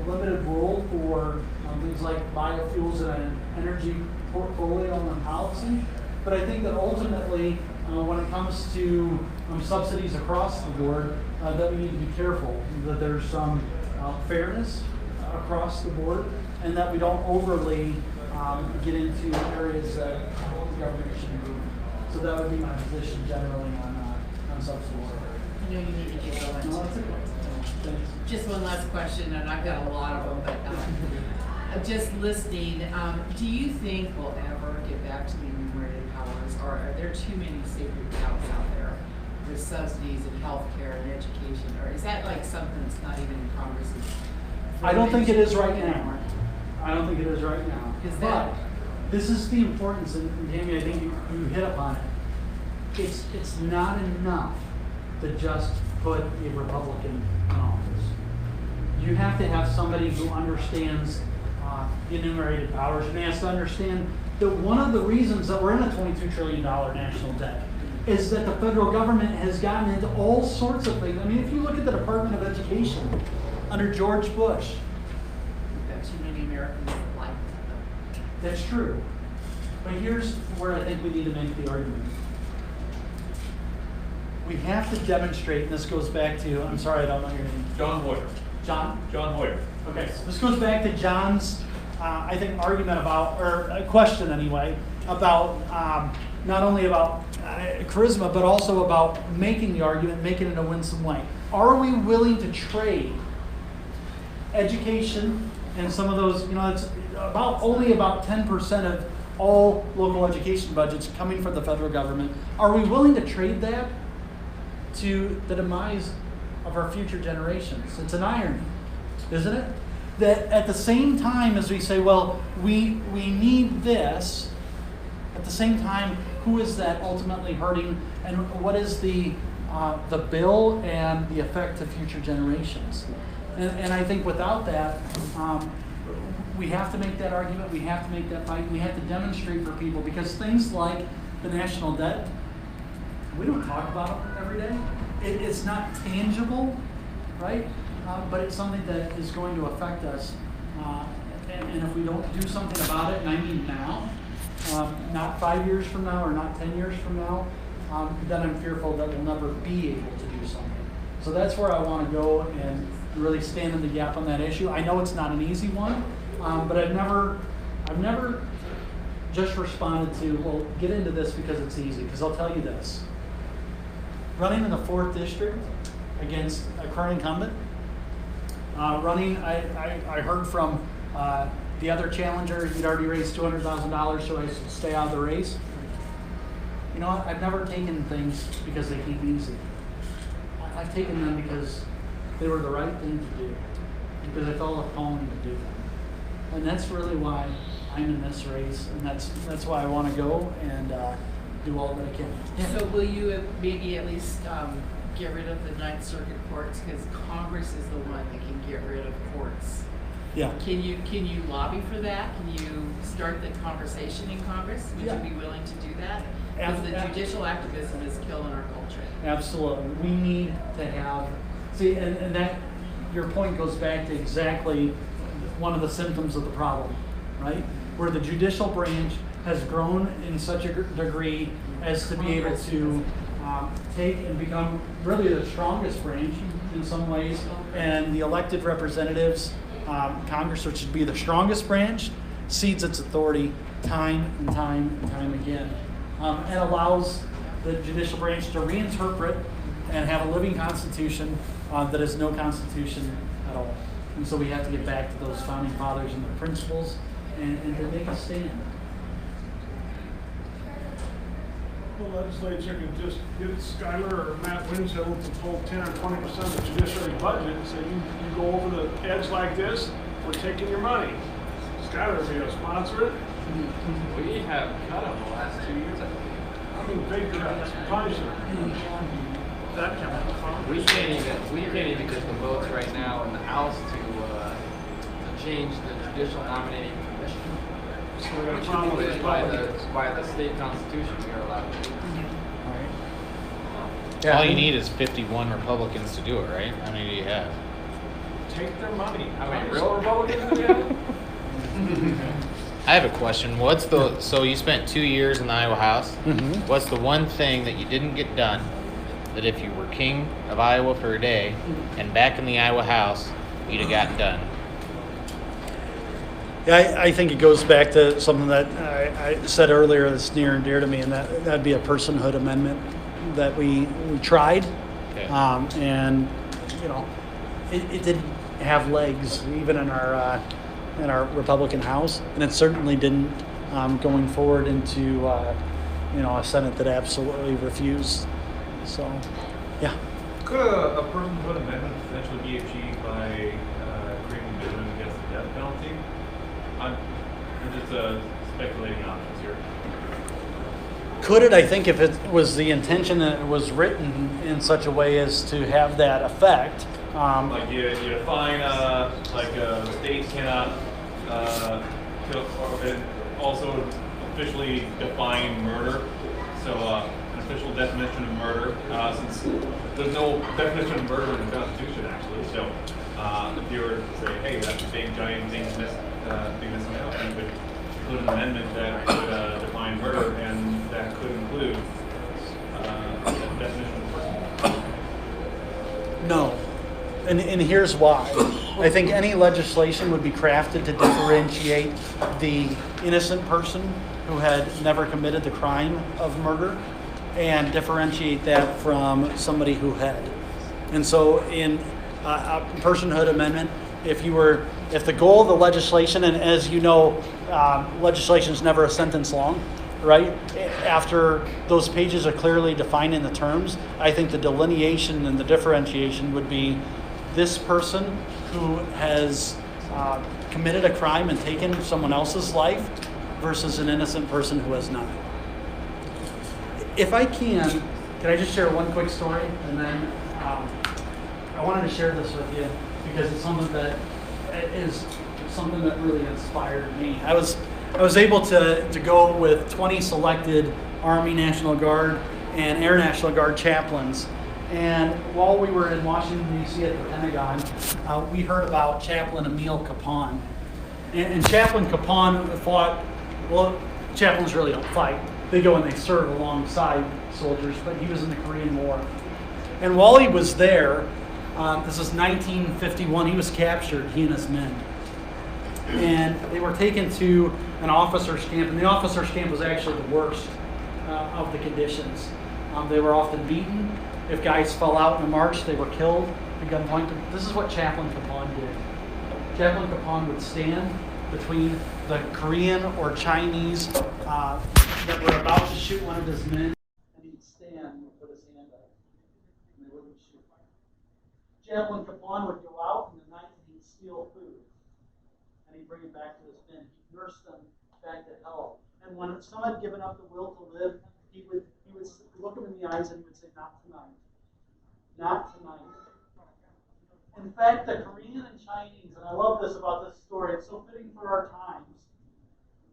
limited role for things like biofuels and an energy portfolio and policy. But I think that ultimately, when it comes to subsidies across the board, that we need to be careful that there's some fairness across the board, and that we don't overly get into areas that the government should be doing. So that would be my position generally on subsidies. I know you need to get going. No, that's okay. Thanks. Just one last question, and I've got a lot of them, but just listening, do you think we'll ever get back to the enumerated powers, or are there too many sacred cows out there with subsidies and healthcare and education, or is that like something that's not even in Congress's? I don't think it is right now. I don't think it is right now. Is But that- this is the importance, and Tammy, I think you hit upon it. It's not enough to just put a Republican in office. You have to have somebody who understands the enumerated powers, and has to understand that one of the reasons that we're in a $22 trillion national debt is that the federal government has gotten into all sorts of things. I mean, if you look at the Department of Education under George Bush, We've got too many Americans that like that. that's true. But here's where I think we need to make the argument. We have to demonstrate, and this goes back to, I'm sorry, I don't know your name. John Hoyer. John? John Hoyer. Okay, so this goes back to John's, I think, argument about, or a question anyway, about not only about charisma, but also about making the argument, making it a winsome way. Are we willing to trade education and some of those, it's only about 10% of all local education budgets coming from the federal government. Are we willing to trade that to the demise of our future generations? It's an irony, isn't it? That at the same time as we say, well, we need this, at the same time, who is that ultimately hurting, and what is the bill and the effect to future generations? And I think without that, we have to make that argument, we have to make that fight, we have to demonstrate for people, because things like the national debt, we don't talk about it every day. It's not tangible, right? But it's something that is going to affect us. And if we don't do something about it, and I mean now, not 5 years from now or not 10 years from now, then I'm fearful that we'll never be able to do something. So that's where I want to go and really stand in the gap on that issue. I know it's not an easy one, but I've never just responded to, well, get into this because it's easy. Because I'll tell you this. Running in the 4th district against a current incumbent, I heard from the other challenger, he'd already raised $200,000, so I should stay out of the race. You know what? I've never taken things because they came easy. I've taken them because they were the right thing to do, because I felt a calling to do them. And that's really why I'm in this race, and that's why I want to go and do all that I can. Yeah. So will you maybe at least get rid of the Ninth Circuit courts, because Congress is the one that can get rid of courts? Yeah. Can you lobby for that? Can you start the conversation in Congress? Would Yeah. you be willing to do that? Because the Ab- judicial activism is killing our culture. Absolutely. We need to have, and that, your point goes back to exactly one of the symptoms of the problem, right? Where the judicial branch has grown in such a degree as to be able to take and become really the strongest branch in some ways, and the elected representatives, Congress, which should be the strongest branch, cedes its authority time and time and time again, and allows the judicial branch to reinterpret and have a living constitution that is no constitution at all. And so we have to get back to those founding fathers and their principles and to make a stand. The legislature can just get Schuyler or Matt Winshill to pull 10 or 20% of the judiciary budget and say, you go over the edge like this, we're taking your money. Schuyler will be able to sponsor it. We have cut them the last 2 years. I mean, big cuts, punish them. That kind We can't even get the votes right now in the House to change the judicial nominating commission. So we're going to problem with this By the state constitution, we are allowed to do. Yeah, All you need is 51 Republicans to do it, right? How many do you have? take their money. How many real Republicans do we have? I have a question. So you spent 2 years in the Iowa House. Mhm. What's the one thing that you didn't get done that if you were king of Iowa for a day and back in the Iowa House, you'd have gotten done? Yeah, I think it goes back to something that I said earlier that's near and dear to me, and that'd be a personhood amendment that we tried, Okay. and it didn't have legs even in our Republican House, and it certainly didn't going forward into a Senate that absolutely refused. So, yeah. Could a personhood amendment potentially be achieved by creating an amendment against the death penalty? I'm just speculating options here. Could it? I think if it was the intention that it was written in such a way as to have that effect. Like you define, the state cannot kill, or also officially define murder. So an official definition of murder, since there's no definition of murder in the Constitution actually. So if you were to say, hey, that's a big giant thing missing out, you could include an amendment that could define murder, and that could include a definition of person. No. And here's why. I think any legislation would be crafted to differentiate the innocent person who had never committed the crime of murder and differentiate that from somebody who had. And so in a personhood amendment, if the goal of the legislation, and as you know, legislation is never a sentence long, right? After those pages are clearly defined in the terms, I think the delineation and the differentiation would be this person who has committed a crime and taken someone else's life versus an innocent person who has not. If I can I just share one quick story? And then I wanted to share this with you because it's something that really inspired me. I was able to go with 20 selected Army National Guard and Air National Guard chaplains. And while we were in Washington, D.C. at the Pentagon, we heard about Chaplain Emil Capon. And Chaplain Capon fought, chaplains really don't fight. They go and they serve alongside soldiers, but he was in the Korean War. And while he was there, this was 1951, he was captured, he and his men. And they were taken to an officer's camp, and the officer's camp was actually the worst of the conditions. They were often beaten. If guys fell out in a march, they were killed at gunpoint. This is what Chaplain Capon did. Chaplain Capon would stand between the Korean or Chinese that were about to shoot one of his men, and he'd stand and put his hand up, and they wouldn't shoot. Chaplain Capon would go out in the night and he'd steal food, and he'd bring it back to his men. He'd nurse them back to health. And when some had given up the will to live, he would look them in the eyes and he would say, "Not tonight. Not tonight." In fact, the Korean and Chinese, and I love this about this story, it's so fitting for our times,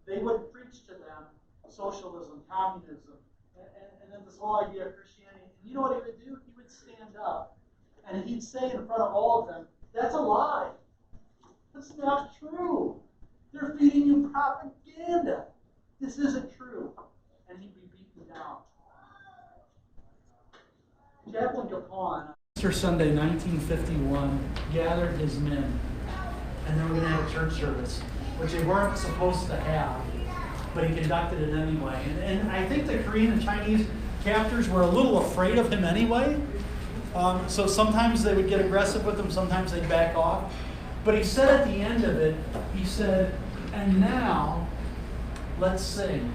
they would preach to them socialism, communism, and then this whole idea of Christianity. And you know what he would do? He would stand up and he'd say in front of all of them, "That's a lie. That's not true. They're feeding you propaganda. This isn't true." And he'd be beaten down. Chaplain Capon, Easter Sunday, 1951, gathered his men, and they were going to have a church service, which they weren't supposed to have, but he conducted it anyway. And I think the Korean and Chinese captors were a little afraid of him anyway, so sometimes they would get aggressive with him, sometimes they'd back off. But he said at the end of it, he said, "And now, let's sing."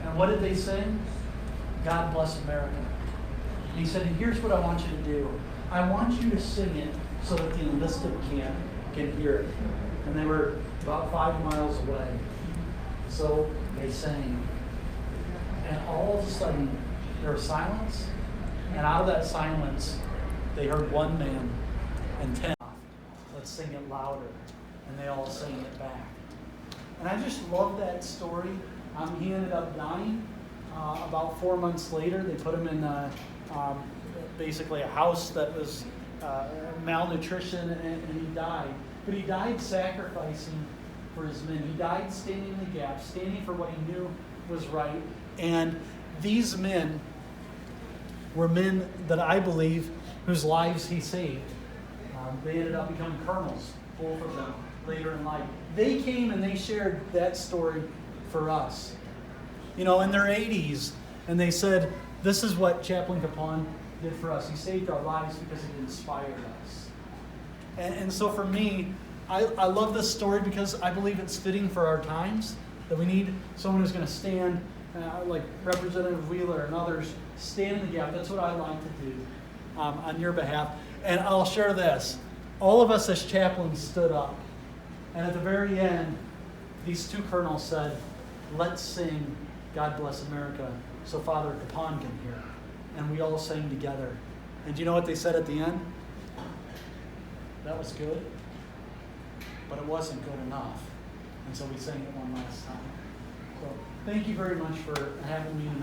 And what did they sing? "God Bless America." And he said, and here's what I want you to do. I want you to sing it so that the enlisted can hear it. And they were about 5 miles away. So they sang. And all of a sudden, there was silence. And out of that silence, they heard one man and 10. Let's sing it louder. And they all sang it back. And I just love that story. He ended up dying. About 4 months later, they put him in basically a house that was malnutrition, and he died. But he died sacrificing for his men. He died standing in the gap, standing for what he knew was right. And these men were men that I believe whose lives he saved. They ended up becoming colonels, both of them, later in life. They came and they shared that story for us. In their 80s, and they said, this is what Chaplain Capon did for us. He saved our lives because he inspired us. And so for me, I love this story because I believe it's fitting for our times, that we need someone who's going to stand, like Representative Wheeler and others, stand in the gap. That's what I like to do on your behalf. And I'll share this. All of us as chaplains stood up. And at the very end, these two colonels said, "Let's sing God Bless America so Father Capon can hear." And we all sang together. And do you know what they said at the end? That was good, but it wasn't good enough. And so we sang it one last time. So thank you very much for having me tonight.